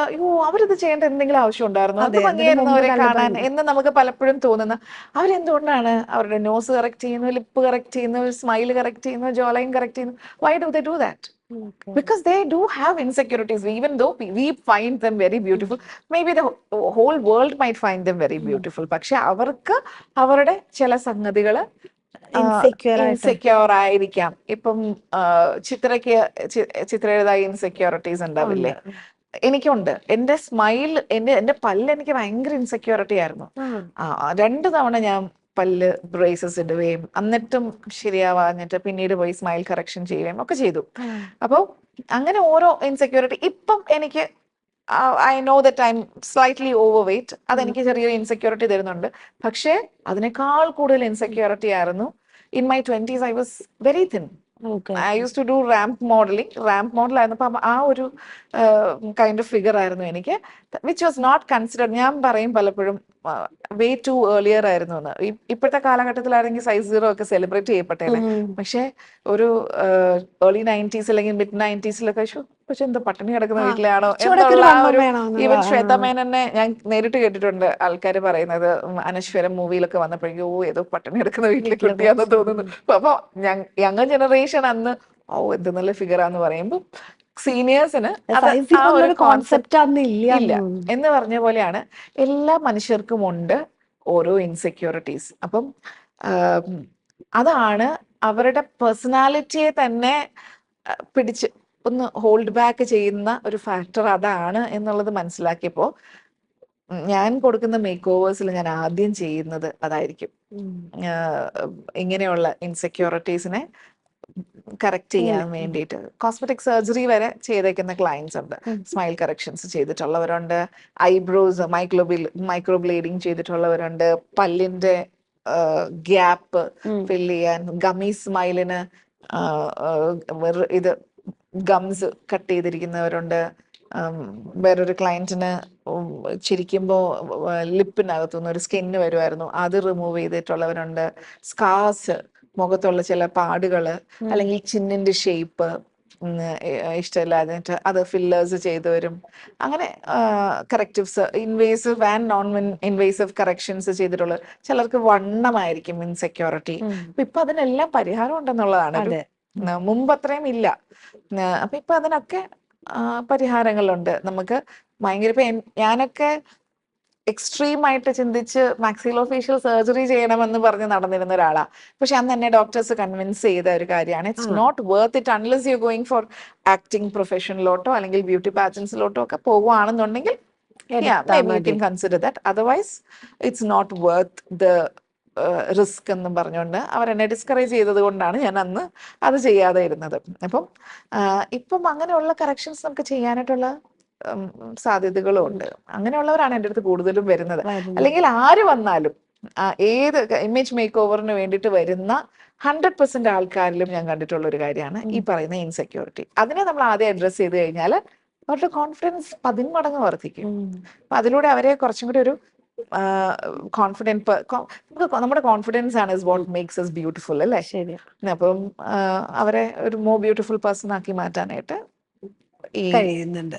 അവരിത് ചെയ്യേണ്ട എന്തെങ്കിലും ആവശ്യം ഉണ്ടായിരുന്നു, അത് ഭംഗിയായിരുന്നു അവരെ കാണാൻ എന്ന് നമുക്ക് പലപ്പോഴും തോന്നുന്ന. അവരെന്തുകൊണ്ടാണ് അവരുടെ നോസ് കറക്റ്റ് ചെയ്യുന്നു, ലിപ്പ് കറക്റ്റ് ചെയ്യുന്നു, സ്മൈൽ കറക്റ്റ് ചെയ്യുന്നു, ജോ ലൈൻ കറക്റ്റ് ചെയ്യുന്നു? Why do they do that? Because they do have insecurities. Even though we find them very beautiful, maybe the whole world might find them very beautiful, പക്ഷെ അവർക്ക് അവരുടെ ചില സംഗതികള് ഇൻസെക്യൂർ ആയിരിക്കാം. ഇപ്പം ചിത്രയുടേതായ ഇൻസെക്യൂരിറ്റീസ് ഉണ്ടാവില്ലേ? എനിക്കുണ്ട്. എന്റെ സ്മൈൽ, എന്റെ പല്ല് എനിക്ക് ഭയങ്കര ഇൻസെക്യൂരിറ്റി ആയിരുന്നു. 2 തവണ ഞാൻ പല്ല് ബ്രേസസ് ഇടുകയും എന്നിട്ടും ശരിയാവാഞ്ഞിട്ട് പിന്നീട് പോയി സ്മൈൽ കറക്ഷൻ ചെയ്യുകയും ഒക്കെ ചെയ്തു. അപ്പോൾ അങ്ങനെ ഓരോ ഇൻസെക്യൂരിറ്റി. ഇപ്പം എനിക്ക് I know that I am slightly over weight, അതെനിക്ക് ചെറിയൊരു ഇൻസെക്യൂരിറ്റി തരുന്നുണ്ട്. പക്ഷേ അതിനേക്കാൾ കൂടുതൽ ഇൻസെക്യൂരിറ്റി ആയിരുന്നു in my 20s. I was very thin. I use to do ramp modelling. Ramp model ആയിരുന്നപ്പോൾ ആ ഒരു കൈൻഡ് ഓഫ് ഫിഗർ ആയിരുന്നു എനിക്ക്, വിച്ച് വാസ് നോട്ട് കൺസിഡർഡ്. ഞാൻ പറയും പലപ്പോഴും വേ ടു ഏർലിയർ ആയിരുന്നു എന്ന്. ഇപ്പോഴത്തെ കാലഘട്ടത്തിലാണെങ്കിൽ സൈസ് 0 ഒക്കെ സെലിബ്രേറ്റ് ചെയ്യപ്പെട്ടേനെ. പക്ഷെ ഒരു ഏർലി 90s അല്ലെങ്കിൽ മിഡ് 90s പക്ഷെ എന്താ പട്ടിണി കിടക്കുന്ന വീട്ടിലാണോ എന്നുള്ള ആ ഒരു, ഈവൻ ശ്വേത മേനനെ ഞാൻ നേരിട്ട് കേട്ടിട്ടുണ്ട് ആൾക്കാർ പറയുന്നത്, അനശ്വരം മൂവിയിലൊക്കെ വന്നപ്പോഴേക്കും ഏതോ പട്ടിണി കിടക്കുന്ന വീട്ടിൽ കുട്ടിയാന്ന് തോന്നുന്നു. അപ്പൊ യങ് ജനറേഷൻ അന്ന് എന്ത് നല്ല ഫിഗറാന്ന് പറയുമ്പോൾ സീനിയേഴ്സിന് ആ ഒരു കോൺസെപ്റ്റ് ഇല്ല എന്ന് പറഞ്ഞ പോലെയാണ്. എല്ലാ മനുഷ്യർക്കും ഉണ്ട് ഓരോ ഇൻസെക്യൂരിറ്റീസ്. അപ്പം അതാണ് അവരുടെ പേഴ്സണാലിറ്റിയെ തന്നെ പിടിച്ച് ഒന്ന് ഹോൾഡ് ബാക്ക് ചെയ്യുന്ന ഒരു ഫാക്ടർ അതാണ് എന്നുള്ളത് മനസ്സിലാക്കിയപ്പോൾ ഞാൻ കൊടുക്കുന്ന മേക്ക് ഓവേഴ്സിൽ ഞാൻ ആദ്യം ചെയ്യുന്നത് അതായിരിക്കും. ഇങ്ങനെയുള്ള ഇൻസെക്യൂരിറ്റീസിനെ കറക്റ്റ് ചെയ്യാൻ വേണ്ടിയിട്ട് കോസ്മെറ്റിക് സർജറി വരെ ചെയ്തേക്കുന്ന ക്ലയൻസ് ഉണ്ട്. സ്മൈൽ കറക്ഷൻസ് ചെയ്തിട്ടുള്ളവരുണ്ട്, ഐബ്രോസ് മൈക്രോബ്ലേഡിങ് ചെയ്തിട്ടുള്ളവരുണ്ട്, പല്ലിന്റെ ഗ്യാപ്പ് ഫില്ല് ചെയ്യാൻ, ഗമ്മി സ്മൈലിന് ഇത് ഗംസ് കട്ട് ചെയ്തിരിക്കുന്നവരുണ്ട്. വേറൊരു ക്ലയന്റിന് ചിരിക്കുമ്പോൾ ലിപ്പിനകത്തുനിന്ന് ഒരു സ്കിന്ന് വരുമായിരുന്നു, അത് റിമൂവ് ചെയ്തിട്ടുള്ളവരുണ്ട്. സ്കാർസ്, മുഖത്തുള്ള ചില പാടുകള് അല്ലെങ്കിൽ ചിന്നിന്റെ ഷേപ്പ് ഇഷ്ടമില്ലാതിട്ട് അത് ഫില്ലേഴ്സ് ചെയ്തവരും, അങ്ങനെ correctives, invasive and non invasive corrections ചെയ്തിട്ടുള്ള ചിലർക്ക് വണ്ണമായിരിക്കും ഇൻസെക്യൂരിറ്റി. അപ്പൊ ഇപ്പൊ അതിനെല്ലാം പരിഹാരം ഉണ്ടെന്നുള്ളതാണ്. മുമ്പ് അത്രയും ഇല്ല. അപ്പൊ ഇപ്പൊ അതിനൊക്കെ പരിഹാരങ്ങളുണ്ട്. നമുക്ക് ഭയങ്കര, ഇപ്പൊ ഞാനൊക്കെ എക്സ്ട്രീം ആയിട്ട് ചിന്തിച്ച് മാക്സിലോഫേഷ്യൽ സർജറി ചെയ്യണമെന്ന് പറഞ്ഞ് നടന്നിരുന്ന ഒരാളാ. പക്ഷെ അന്ന് എന്നെ ഡോക്ടേഴ്സ് കൺവിൻസ് ചെയ്ത ഒരു കാര്യമാണ്, it's not worth it unless you going for acting പ്രൊഫഷനിലോട്ടോ അല്ലെങ്കിൽ ബ്യൂട്ടി പാജൻസിലോട്ടോ ഒക്കെ പോകുവാണെന്നുണ്ടെങ്കിൽ maybe you can consider that. Otherwise it's not worth the risk എന്നും പറഞ്ഞുകൊണ്ട് അവരെന്നെ ഡിസ്കറേജ് ചെയ്തത് കൊണ്ടാണ് ഞാൻ അന്ന് അത് ചെയ്യാതെ ഇരുന്നത്. അപ്പം ഇപ്പം അങ്ങനെയുള്ള കറക്ഷൻസ് നമുക്ക് ചെയ്യാനായിട്ടുള്ള സാധ്യതകളും ഉണ്ട്. അങ്ങനെയുള്ളവരാണ് എൻ്റെ അടുത്ത് കൂടുതലും വരുന്നത്. അല്ലെങ്കിൽ ആര് വന്നാലും ഏത് ഇമേജ് മേക്ക് ഓവറിന് വേണ്ടിയിട്ട് വരുന്ന 100% ആൾക്കാരിലും ഞാൻ കണ്ടിട്ടുള്ള ഒരു കാര്യമാണ് ഈ പറയുന്ന ഇൻസെക്യൂരിറ്റി. അതിനെ നമ്മൾ ആദ്യം അഡ്രസ് ചെയ്ത് കഴിഞ്ഞാൽ അവരുടെ കോൺഫിഡൻസ് 10 മടങ്ങ് വർദ്ധിക്കും. അപ്പൊ അതിലൂടെ അവരെ കുറച്ചും കൂടി ഒരു കോൺഫിഡൻറ്റ്, നമ്മുടെ കോൺഫിഡൻസ് ആണ് വാട്ട് മേക്സ് us ബ്യൂട്ടിഫുൾ അല്ലേ? അപ്പം അവരെ ഒരു മോർ ബ്യൂട്ടിഫുൾ പേഴ്സൺ ആക്കി മാറ്റാനായിട്ട് കഴിയുന്നുണ്ട്.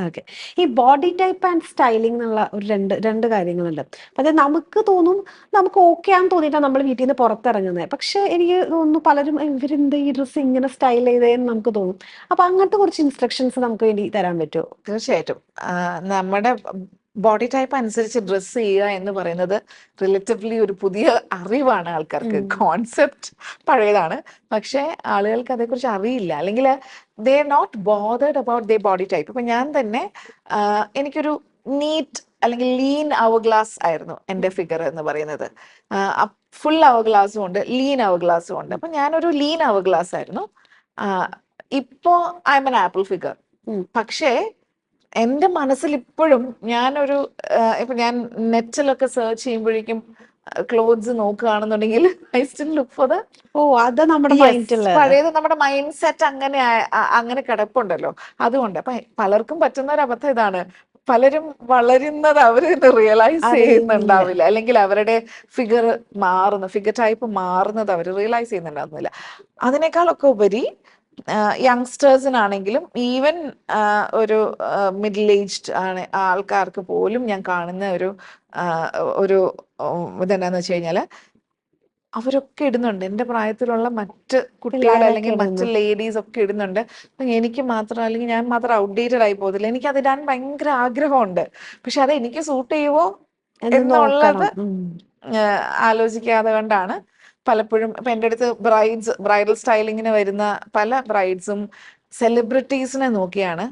ഓക്കെ. ഈ ബോഡി ടൈപ്പ് ആൻഡ് സ്റ്റൈലിംഗ് എന്നുള്ള ഒരു രണ്ട് കാര്യങ്ങളുണ്ട്. അതായത് നമുക്ക് തോന്നും നമുക്ക് ഓക്കെ ആണെന്ന് തോന്നിയിട്ടാണ് നമ്മൾ വീട്ടിൽ നിന്ന് പുറത്തിറങ്ങുന്നത്. പക്ഷെ എനിക്ക് തോന്നുന്നു പലരും ഇവരെന്ത് ഈ ഡ്രസ്സ് ഇങ്ങനെ സ്റ്റൈൽ ചെയ്തതെന്ന് നമുക്ക് തോന്നും. അപ്പൊ അങ്ങനത്തെ കുറച്ച് ഇൻസ്ട്രക്ഷൻസ് നമുക്ക് വേണ്ടി തരാൻ പറ്റുമോ? തീർച്ചയായിട്ടും. നമ്മുടെ ബോഡി ടൈപ്പ് അനുസരിച്ച് ഡ്രസ്സ് ചെയ്യുക എന്ന് പറയുന്നത് റിലേറ്റീവ്ലി ഒരു പുതിയ അറിവാണ് ആൾക്കാർക്ക്. കോൺസെപ്റ്റ് പഴയതാണ്, പക്ഷേ ആളുകൾക്ക് അതേക്കുറിച്ച് അറിയില്ല, അല്ലെങ്കിൽ they are not bothered about they body type. ഇപ്പൊ ഞാൻ തന്നെ എനിക്കൊരു നീറ്റ് അല്ലെങ്കിൽ ലീൻ അവർ ഗ്ലാസ് ആയിരുന്നു എൻ്റെ ഫിഗർ എന്ന് പറയുന്നത്. ഫുൾ അവർ ഗ്ലാസ്സും ഉണ്ട്, ലീൻ അവർ ഗ്ലാസ്സും ഉണ്ട്. അപ്പൊ ഞാനൊരു ലീൻ അവർ ഗ്ലാസ് ആയിരുന്നു. ഇപ്പോ I M N apple figure. പക്ഷേ എൻ്റെ മനസ്സിൽ ഇപ്പോഴും ഞാനൊരു ഇപ്പൊ ഞാൻ നെറ്റിലൊക്കെ സെർച്ച് ചെയ്യുമ്പോഴേക്കും ക്ലോത്ത്സ് നോക്കുകയാണെന്നുണ്ടെങ്കിൽ I still look for the അത് നമ്മുടെ മൈൻഡില് പഴയത്. നമ്മുടെ മൈൻഡ് സെറ്റ് അങ്ങനെ അങ്ങനെ കിടപ്പുണ്ടല്ലോ. അതുകൊണ്ട് അപ്പൊ പലർക്കും പറ്റുന്ന ഒരു അബദ്ധം ഇതാണ്, പലരും വളരുന്നത് അവര് റിയലൈസ് ചെയ്യുന്നുണ്ടാവില്ല, അല്ലെങ്കിൽ അവരുടെ ഫിഗർ ടൈപ്പ് മാറുന്നത് അവർ റിയലൈസ് ചെയ്യുന്നുണ്ടാവുന്നില്ല. അതിനേക്കാളൊക്കെ ഉപരി യങ്സ്റ്റേഴ്സിനാണെങ്കിലും ഈവൻ ഒരു മിഡിൽ ഏജ്ഡ് ആൾക്കാർക്ക് പോലും ഞാൻ കാണുന്ന ഒരു ഇതെന്താന്ന് വെച്ച് കഴിഞ്ഞാല് അവരൊക്കെ ഇടുന്നുണ്ട്. എൻ്റെ പ്രായത്തിലുള്ള മറ്റ് കുട്ടികൾ അല്ലെങ്കിൽ മറ്റ് ലേഡീസ് ഒക്കെ ഇടുന്നുണ്ട്. എനിക്ക് മാത്രം, അല്ലെങ്കിൽ ഞാൻ മാത്രം ഔട്ട്ഡേറ്റഡ് ആയി പോകുന്നില്ല. എനിക്ക് അതിടാൻ ഭയങ്കര ആഗ്രഹമുണ്ട്, പക്ഷെ അത് എനിക്ക് സൂട്ട് ചെയ്യുവോ എന്നുള്ളത് ആലോചിക്കാതെ കൊണ്ടാണ് പലപ്പോഴും ഇപ്പൊ എൻ്റെ അടുത്ത് ബ്രൈഡൽ സ്റ്റൈലിങ്ങിന് വരുന്ന പല ബ്രൈഡ്സും സെലിബ്രിറ്റീസിനെ നോക്കിയാണ്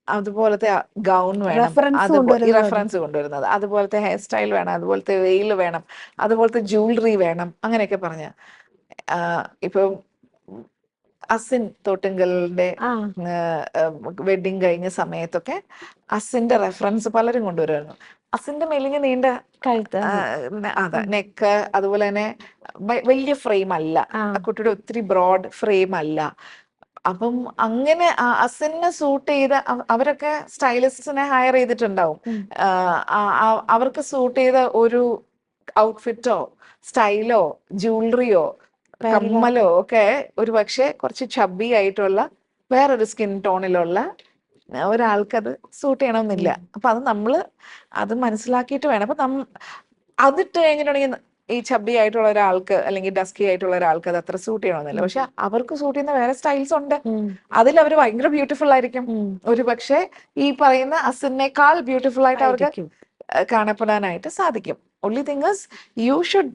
അതുപോലത്തെ ഗൗൺ വേണം, റെഫറൻസ് കൊണ്ടുവരുന്നത്, അതുപോലത്തെ ഹെയർ സ്റ്റൈൽ വേണം, അതുപോലത്തെ വെയിൽ വേണം, അതുപോലത്തെ ജ്വല്ലറി വേണം, അങ്ങനെയൊക്കെ പറഞ്ഞ് ഇപ്പം അസിൻ തോട്ടുങ്കലിന്റെ വെഡിങ് കഴിഞ്ഞ സമയത്തൊക്കെ അസിന്റെ റെഫറൻസ് പലരും കൊണ്ടുവരുമായിരുന്നു. അസിന്റെ മെലിഞ്ഞ നീണ്ട കഴുത്ത്, അതെ നെക്ക്, അതുപോലെ തന്നെ വലിയ ഫ്രെയിം അല്ല, ആ കുട്ടിയുടെ ഒത്തിരി ബ്രോഡ് ഫ്രെയിം അല്ല. അപ്പം അങ്ങനെ അസിന് സൂട്ട് ചെയ്ത അവരൊക്കെ സ്റ്റൈലിസ്റ്റിനെ ഹയർ ചെയ്തിട്ടുണ്ടാവും. അവർക്ക് സൂട്ട് ചെയ്ത ഒരു ഔട്ട്ഫിറ്റോ സ്റ്റൈലോ ജ്വല്ലറിയോ കമ്മലോ ഒക്കെ ഒരു പക്ഷെ കുറച്ച് ചബ്ബി ആയിട്ടുള്ള വേറൊരു സ്കിൻ ടോണിലുള്ള ഒരാൾക്കത് സൂട്ട് ചെയ്യണമെന്നില്ല. അപ്പൊ അത് മനസ്സിലാക്കിയിട്ട് വേണം. അപ്പൊ അതിട്ട് കഴിഞ്ഞിട്ടുണ്ടെങ്കിൽ ഈ ചബ്ബി ആയിട്ടുള്ള ഒരാൾക്ക് അല്ലെങ്കിൽ ഡസ്കി ആയിട്ടുള്ള ഒരാൾക്ക് അത് അത്ര സൂട്ട് ചെയ്യണമെന്നില്ല. പക്ഷെ അവർക്ക് സൂട്ട് ചെയ്യുന്ന വേറെ സ്റ്റൈൽസ് ഉണ്ട്, അതിൽ അവർ ഭയങ്കര ബ്യൂട്ടിഫുൾ ആയിരിക്കും. ഒരു പക്ഷെ ഈ പറയുന്ന അസിനേക്കാൾ ബ്യൂട്ടിഫുൾ ആയിട്ട് അവർക്ക് കാണപ്പെടാനായിട്ട് സാധിക്കും. only thing is you should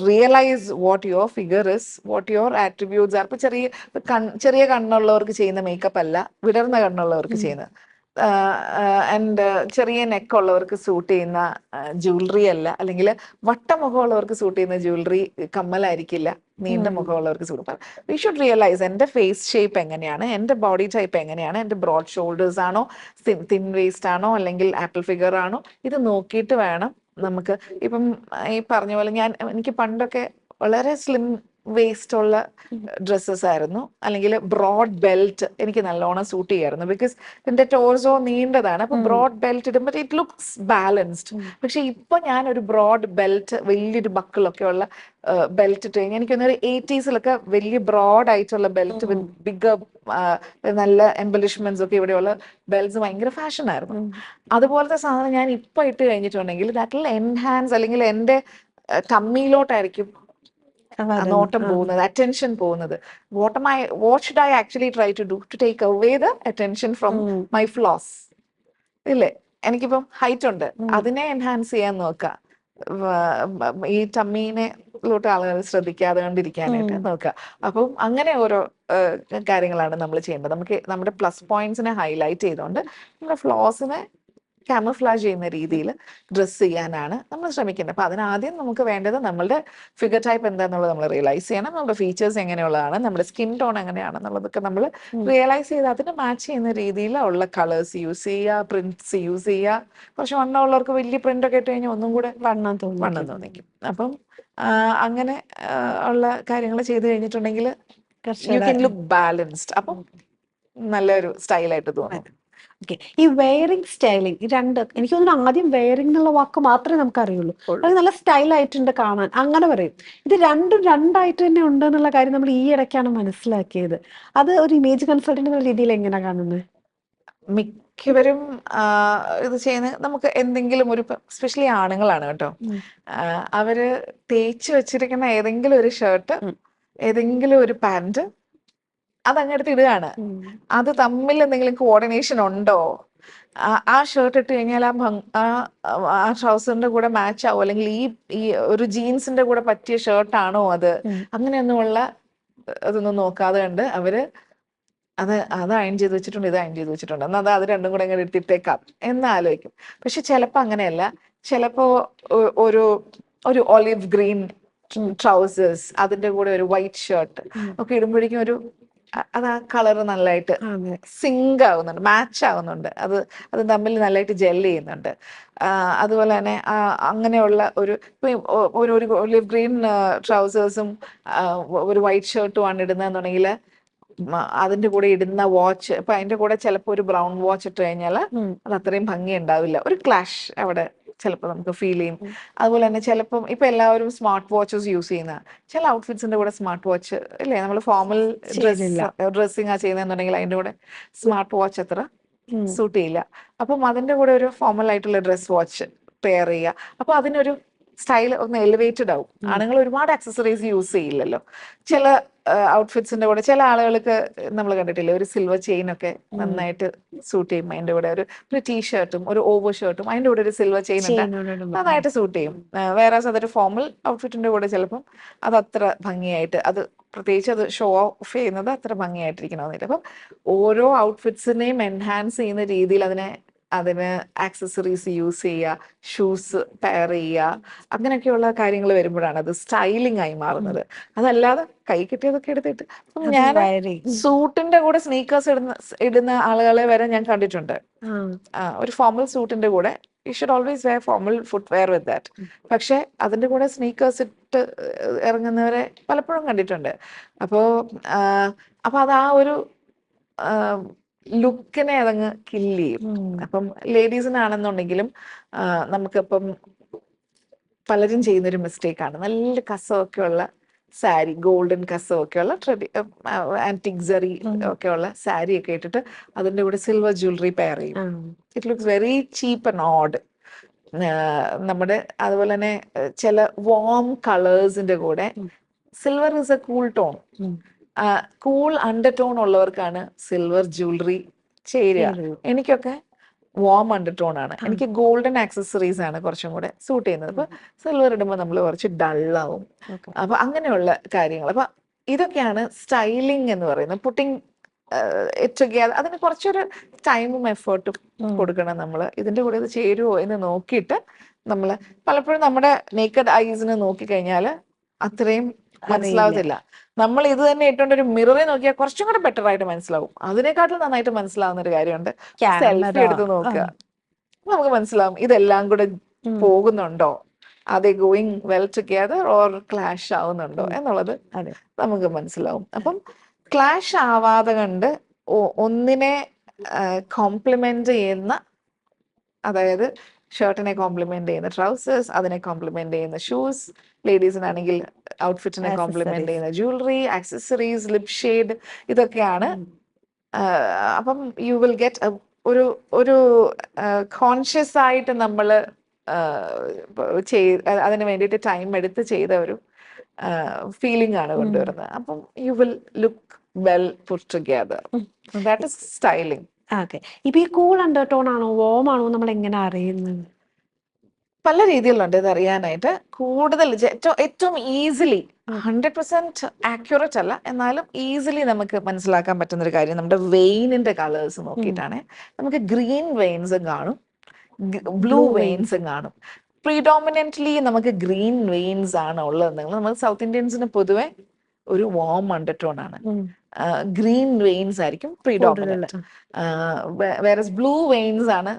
realise what your figure is, what your attributes R. ഇപ്പൊ ചെറിയ കണ്ണുള്ളവർക്ക് ചെയ്യുന്ന മേക്കപ്പ് അല്ല വിടർന്ന കണ്ണുള്ളവർക്ക് ചെയ്യുന്ന, ആൻഡ് ചെറിയ നെക്ക് ഉള്ളവർക്ക് സൂട്ട് ചെയ്യുന്ന ജ്വല്ലറി അല്ല, അല്ലെങ്കിൽ വട്ടമുഖമുള്ളവർക്ക് സൂട്ട് ചെയ്യുന്ന ജ്വല്ലറി കമ്മലായിരിക്കില്ല നീണ്ട മുഖമുള്ളവർക്ക് സൂട്ട്. വി ഷുഡ് റിയലൈസ് എൻ്റെ ഫേസ് ഷേപ്പ് എങ്ങനെയാണ്, എൻ്റെ ബോഡി ടൈപ്പ് എങ്ങനെയാണ്, എൻ്റെ ബ്രോഡ് ഷോൾഡേഴ്സ് ആണോ, തിൻ വേസ്റ്റ് ആണോ, അല്ലെങ്കിൽ ആപ്പിൾ ഫിഗർ ആണോ, ഇത് നോക്കിയിട്ട് വേണം നമുക്ക്. ഇപ്പം ഈ പറഞ്ഞ പോലെ എനിക്ക് പണ്ടൊക്കെ വളരെ സ്ലിം വേസ്റ്റ് ഉള്ള ഡ്രസ്സസ് ആയിരുന്നു, അല്ലെങ്കിൽ ബ്രോഡ് ബെൽറ്റ് എനിക്ക് നല്ലോണം സൂട്ട് ചെയ്യായിരുന്നു, ബിക്കോസ് എന്റെ ടോർസോ നീണ്ടതാണ്. അപ്പൊ ബ്രോഡ് ബെൽറ്റ് ഇടുമ്പോൾ ഇറ്റ് ലുക്സ് ബാലൻസ്ഡ്. പക്ഷെ ഇപ്പൊ ഞാൻ ഒരു ബ്രോഡ് ബെൽറ്റ്, വലിയൊരു ബക്കിളൊക്കെ ഉള്ള ബെൽറ്റ് ഇട്ട് കഴിഞ്ഞാൽ എനിക്കൊന്നൊരു 80s വലിയ ബ്രോഡ് ആയിട്ടുള്ള ബെൽറ്റ് വിത്ത് ബിഗർ നല്ല എംബലിഷ്മെന്റ്സ് ഒക്കെ ഇവിടെയുള്ള ബെൽറ്റ്സ് ഭയങ്കര ഫാഷൻ ആയിരുന്നു. അതുപോലത്തെ സാധനം ഞാൻ ഇപ്പൊ ഇട്ട് കഴിഞ്ഞിട്ടുണ്ടെങ്കിൽ ദാറ്റ് വിൽ എൻഹാൻസ്, അല്ലെങ്കിൽ എന്റെ ടമ്മിയിലോട്ടായിരിക്കും നോട്ടം പോകുന്നത്, അറ്റൻഷൻ പോകുന്നത്. What should I actually try to do to take away the attention from my flaws? ഇല്ലേ, എനിക്കിപ്പം ഹൈറ്റ് ഉണ്ട്, അതിനെ എൻഹാൻസ് ചെയ്യാൻ നോക്കുക, ഈ ടമ്മീനെ ോട്ട് ആളുകൾ ശ്രദ്ധിക്കാതെ കൊണ്ടിരിക്കാനായിട്ട് നോക്കുക. അപ്പം അങ്ങനെ ഓരോ കാര്യങ്ങളാണ് നമ്മൾ ചെയ്യേണ്ടത്. നമുക്ക് നമ്മുടെ പ്ലസ് പോയിന്റ്സിനെ ഹൈലൈറ്റ് ചെയ്തുകൊണ്ട് നമ്മുടെ ഫ്ലോസിനെ ക്യാമഫ്ലാഷ് ചെയ്യുന്ന രീതിയിൽ ഡ്രസ്സ് ചെയ്യാനാണ് നമ്മൾ ശ്രമിക്കുന്നത്. അപ്പൊ അതിനാദ്യം നമുക്ക് വേണ്ടത് നമ്മളുടെ ഫിഗർ ടൈപ്പ് എന്താണെന്നുള്ളത് നമ്മൾ റിയലൈസ് ചെയ്യണം. നമ്മുടെ ഫീച്ചേഴ്സ് എങ്ങനെയുള്ളതാണ്, നമ്മുടെ സ്കിൻ ടോൺ എങ്ങനെയാണെന്നുള്ളതൊക്കെ നമ്മൾ റിയലൈസ് ചെയ്ത് അതിന് മാച്ച് ചെയ്യുന്ന രീതിയിൽ ഉള്ള കളേഴ്സ് യൂസ് ചെയ്യുക, പ്രിന്റ്സ് യൂസ് ചെയ്യുക. കുറച്ച് വണ്ണമുള്ളവർക്ക് വലിയ പ്രിന്റ് ഒക്കെ ഇട്ട് കഴിഞ്ഞാൽ ഒന്നും കൂടെ വണ്ണം തോന്നിക്കും. അപ്പം അങ്ങനെ ഉള്ള കാര്യങ്ങൾ ചെയ്ത് കഴിഞ്ഞിട്ടുണ്ടെങ്കിൽ യു ക്യാൻ ലുക്ക് ബാലൻസ്ഡ്. അപ്പം നല്ലൊരു സ്റ്റൈലായിട്ട് തോന്നും. ഈ വെയറിംഗ് സ്റ്റൈലിംഗ്, ഈ രണ്ട്, എനിക്ക് തോന്നുന്നു ആദ്യം വെയറിംഗ് എന്നുള്ള വാക്ക് മാത്രമേ നമുക്ക് അറിയുള്ളൂ. അത് നല്ല സ്റ്റൈൽ ആയിട്ടുണ്ട് കാണാൻ, അങ്ങനെ പറയും. ഇത് രണ്ടും രണ്ടായിട്ട് തന്നെ ഉണ്ട് എന്നുള്ള കാര്യം നമ്മൾ ഈ ഇടയ്ക്കാണ് മനസ്സിലാക്കിയത്. അത് ഒരു ഇമേജ് കൺസൾട്ടന്റ് എന്ന രീതിയിൽ എങ്ങനെ കാണുന്നത്? മിക്കവരും ഇത് ചെയ്യുന്നത് നമുക്ക് എന്തെങ്കിലും ഒരു, സ്പെഷ്യലി ആണുങ്ങളാണ് കേട്ടോ, അവര് തേച്ച് വെച്ചിരിക്കുന്ന ഏതെങ്കിലും ഒരു ഷർട്ട്, ഏതെങ്കിലും ഒരു പാന്റ് അതങ്ങടുത്ത് ഇടുകയാണ്. അത് തമ്മിൽ എന്തെങ്കിലും കോർഡിനേഷൻ ഉണ്ടോ, ആ ഷർട്ട് ഇട്ട് കഴിഞ്ഞാൽ ആ ട്രൗസറിന്റെ കൂടെ മാച്ച് ആവും, അല്ലെങ്കിൽ ഈ ഒരു ജീൻസിന്റെ കൂടെ പറ്റിയ ഷർട്ടാണോ അത്, അങ്ങനെയൊന്നുമുള്ള അതൊന്നും നോക്കാതെ കണ്ട് അവര് അത് അയൺ ചെയ്ത് വെച്ചിട്ടുണ്ട്, ഇത് അയൺ ചെയ്ത് വെച്ചിട്ടുണ്ട്, എന്നാൽ അത് രണ്ടും കൂടെ ഇങ്ങനെ എടുത്തിട്ടേക്കാം എന്ന് ആലോചിക്കും. പക്ഷെ ചിലപ്പോൾ അങ്ങനെയല്ല. ചിലപ്പോ ഒരു ഒരു ഒലിവ് ഗ്രീൻ ട്രൗസേഴ്സ്, അതിന്റെ കൂടെ ഒരു വൈറ്റ് ഷർട്ട് ഒക്കെ ഇടുമ്പോഴേക്കും അത് ആ കളർ നല്ലതായിട്ട് സിങ്ക് ആവുന്നുണ്ട്, മാച്ച് ആവുന്നുണ്ട്, അത് തമ്മിൽ നല്ലതായിട്ട് ജെൽ ചെയ്യുന്നുണ്ട്. അതുപോലെ തന്നെ അങ്ങനെയുള്ള ഒരു ഒലിവ് ഗ്രീൻ ട്രൗസേഴ്സും ഒരു വൈറ്റ് ഷർട്ടുമാണ് ഇടുന്നതെന്നുണ്ടെങ്കിൽ അതിന്റെ കൂടെ ഇടുന്ന വാച്ച്, ഇപ്പൊ അതിന്റെ കൂടെ ചിലപ്പോൾ ഒരു ബ്രൗൺ വാച്ച് ഇട്ട് കഴിഞ്ഞാൽ അത് അത്രയും ഭംഗി ഉണ്ടാവില്ല, ഒരു ക്ലാഷ് അവിടെ ചിലപ്പോൾ നമുക്ക് ഫീൽ ചെയ്യും. അതുപോലെ തന്നെ ചിലപ്പം ഇപ്പൊ എല്ലാവരും സ്മാർട്ട് വാച്ചസ് യൂസ് ചെയ്യുന്ന ചില ഔട്ട്ഫിറ്റ്സിന്റെ കൂടെ സ്മാർട്ട് വാച്ച് ഇല്ലേ, നമ്മൾ ഫോർമൽ ഡ്രസ്സിങ് ആ ചെയ്യുന്നുണ്ടെങ്കിൽ അതിന്റെ കൂടെ സ്മാർട്ട് വാച്ച് അത്ര സൂട്ട് ചെയ്യില്ല. അപ്പം അതിന്റെ കൂടെ ഒരു ഫോർമൽ ആയിട്ടുള്ള ഡ്രസ് വാച്ച് പെയർ ചെയ്യുക. അപ്പൊ അതിനൊരു സ്റ്റൈൽ ഒന്ന് എലിവേറ്റഡ് ആവും. ആണുങ്ങൾ ഒരുപാട് ആക്സസറീസ് യൂസ് ചെയ്യില്ലല്ലോ. ചില ഔട്ട്ഫിറ്റ്സിന്റെ കൂടെ ചില ആളുകൾക്ക് നമ്മൾ കണ്ടിട്ടില്ലേ, ഒരു സിൽവർ ചെയിൻ ഒക്കെ നന്നായിട്ട് സൂട്ട് ചെയ്യും. അതിന്റെ കൂടെ ഒരു ടീഷർട്ടും ഒരു ഓവർ ഷർട്ടും അതിന്റെ കൂടെ ഒരു സിൽവർ ചെയിൻ ഉണ്ട്, നന്നായിട്ട് സൂട്ട് ചെയ്യും. വേറെ അതൊരു ഫോർമൽ ഔട്ട്ഫിറ്റിന്റെ കൂടെ ചിലപ്പം അത് അത്ര ഭംഗിയായിട്ട്, അത് പ്രത്യേകിച്ച് അത് ഷോ ഓഫ് ചെയ്യുന്നത് അത്ര ഭംഗിയായിട്ടിരിക്കണമെന്നില്ല. അപ്പം ഓരോ ഔട്ട്ഫിറ്റ്സിനെയും എൻഹാൻസ് ചെയ്യുന്ന രീതിയിൽ അതിന് ആക്സസറീസ് യൂസ് ചെയ്യുക, ഷൂസ് പെയർ ചെയ്യുക, അങ്ങനെയൊക്കെയുള്ള കാര്യങ്ങൾ വരുമ്പോഴാണ് അത് സ്റ്റൈലിംഗ് ആയി മാറുന്നത്. അതല്ലാതെ കൈ കിട്ടിയതൊക്കെ എടുത്തിട്ട് ഞാൻ സൂട്ടിന്റെ കൂടെ സ്നീക്കേഴ്സ് ഇടുന്ന ആളുകളെ വരെ ഞാൻ കണ്ടിട്ടുണ്ട്. ഒരു ഫോർമൽ സൂട്ടിന്റെ കൂടെ you should always wear formal footwear with that. പക്ഷെ അതിന്റെ കൂടെ സ്നീക്കേഴ്സ് ഇട്ട് ഇറങ്ങുന്നവരെ പലപ്പോഴും കണ്ടിട്ടുണ്ട്. അപ്പൊ അത് ആ ഒരു ലുക്കിനെ അതങ്ങ് കില്ല് ചെയ്യും. അപ്പം ലേഡീസിനാണെന്നുണ്ടെങ്കിലും നമുക്കിപ്പം പലരും ചെയ്യുന്നൊരു മിസ്റ്റേക്കാണ്, നല്ല കസവൊക്കെ ഉള്ള സാരി, ഗോൾഡൻ കസവൊക്കെ ഉള്ള ആന്റിക് സറി ഒക്കെ ഉള്ള സാരി ഒക്കെ ഇട്ടിട്ട് അതിന്റെ കൂടെ സിൽവർ ജ്വല്ലറി പെയർ ചെയ്യും. It looks very cheap and odd. നമ്മുടെ അതുപോലെ തന്നെ ചില വാം കളേഴ്സിന്റെ കൂടെ silver is a cool tone, cool undertone ഉള്ളവർക്കാണ് സിൽവർ ജ്വല്ലറി ചേരുക. എനിക്കൊക്കെ വാം അണ്ടർടോൺ ആണ്, എനിക്ക് ഗോൾഡൻ ആക്സസറീസ് ആണ് കുറച്ചും കൂടെ സൂട്ട് ചെയ്യുന്നത്. അപ്പൊ സിൽവർ ഇടുമ്പോൾ നമ്മൾ കുറച്ച് ഡള്ളാവും. അപ്പൊ അങ്ങനെയുള്ള കാര്യങ്ങൾ, അപ്പൊ ഇതൊക്കെയാണ് സ്റ്റൈലിംഗ് എന്ന് പറയുന്നത്. പുട്ടിങ് അതിന് കുറച്ചൊരു ടൈമും എഫേർട്ടും കൊടുക്കണം നമ്മൾ. ഇതിന്റെ കൂടെ ഇത് ചേരുവോ എന്ന് നോക്കിയിട്ട് നമ്മൾ പലപ്പോഴും നമ്മുടെ നേക്കഡ് ഐസിന് നോക്കിക്കഴിഞ്ഞാൽ അത്രയും മനസ്സിലാവത്തില്ല. നമ്മൾ ഇത് തന്നെ ഇട്ടുകൊണ്ട് ഒരു മിററിൽ നോക്കിയാൽ കുറച്ചും കൂടെ ബെറ്റർ ആയിട്ട് മനസ്സിലാവും. അതിനെക്കാട്ടും നന്നായിട്ട് മനസ്സിലാവുന്ന ഒരു കാര്യമുണ്ട്, സെൽഫി എടുത്ത് നോക്കുക. നമുക്ക് മനസ്സിലാവും ഇതെല്ലാം കൂടെ പോകുന്നുണ്ടോ, അതെ going well together or clash ആവുന്നുണ്ടോ എന്നുള്ളത് നമുക്ക് മനസ്സിലാവും. അപ്പം ക്ലാഷ് ആവാതെ കണ്ട് ഒന്നിനെ കോംപ്ലിമെന്റ് ചെയ്യുന്ന, അതായത് ഷർട്ടിനെ കോംപ്ലിമെന്റ് ചെയ്യുന്ന ട്രൗസേഴ്സ്, അതിനെ കോംപ്ലിമെന്റ് ചെയ്യുന്ന ഷൂസ്, ലേഡീസിനാണെങ്കിൽ ഔട്ട്ഫിറ്റിനെ കോംപ്ലിമെന്റ് ചെയ്യുന്ന ജ്വല്ലറി, ആക്സസറീസ്, ലിപ് ഷെയ്ഡ്, ഇതൊക്കെയാണ്. അപ്പം യു വിൽ ഗെറ്റ് ഒരു കോൺഷ്യസ് ആയിട്ട് നമ്മൾ അതിന് വേണ്ടിയിട്ട് ടൈം എടുത്ത് ചെയ്ത ഒരു ഫീലിംഗ് ആണ് കൊണ്ടുവരുന്നത്. അപ്പം you will look well put together. That is styling. ഇപ്പൊ ഈ കൂൾ അണ്ടർടോൺ ആണോ വോം ആണോ നമ്മൾ എങ്ങനെ അറിയുന്നത്? പല രീതിയിലുണ്ട് ഇത് അറിയാനായിട്ട്. കൂടുതൽ ഏറ്റവും ഈസിലി 100% ആക്യുറേറ്റ് അല്ല, എന്നാലും ഈസിലി നമുക്ക് മനസ്സിലാക്കാൻ പറ്റുന്ന ഒരു കാര്യം നമ്മുടെ വെയിനിന്റെ കളേഴ്സ് നോക്കിയിട്ടാണ്. നമുക്ക് ഗ്രീൻ വെയിൻസും കാണും, ബ്ലൂ വെയിൻസും കാണും. പ്രീഡോമിനന്റ്ലി നമുക്ക് ഗ്രീൻ വെയിൻസ് ആണ് ഉള്ളതെങ്കിൽ നമ്മൾ സൗത്ത് ഇന്ത്യൻസിന് പൊതുവെ ഒരു വാം അണ്ടർടോൺ ആണ്, ഗ്രീൻ വെയിൻസ് ആയിരിക്കും പ്രീഡോമിനന്റ്. വേറെ ബ്ലൂ വെയിൻസ് ആണ്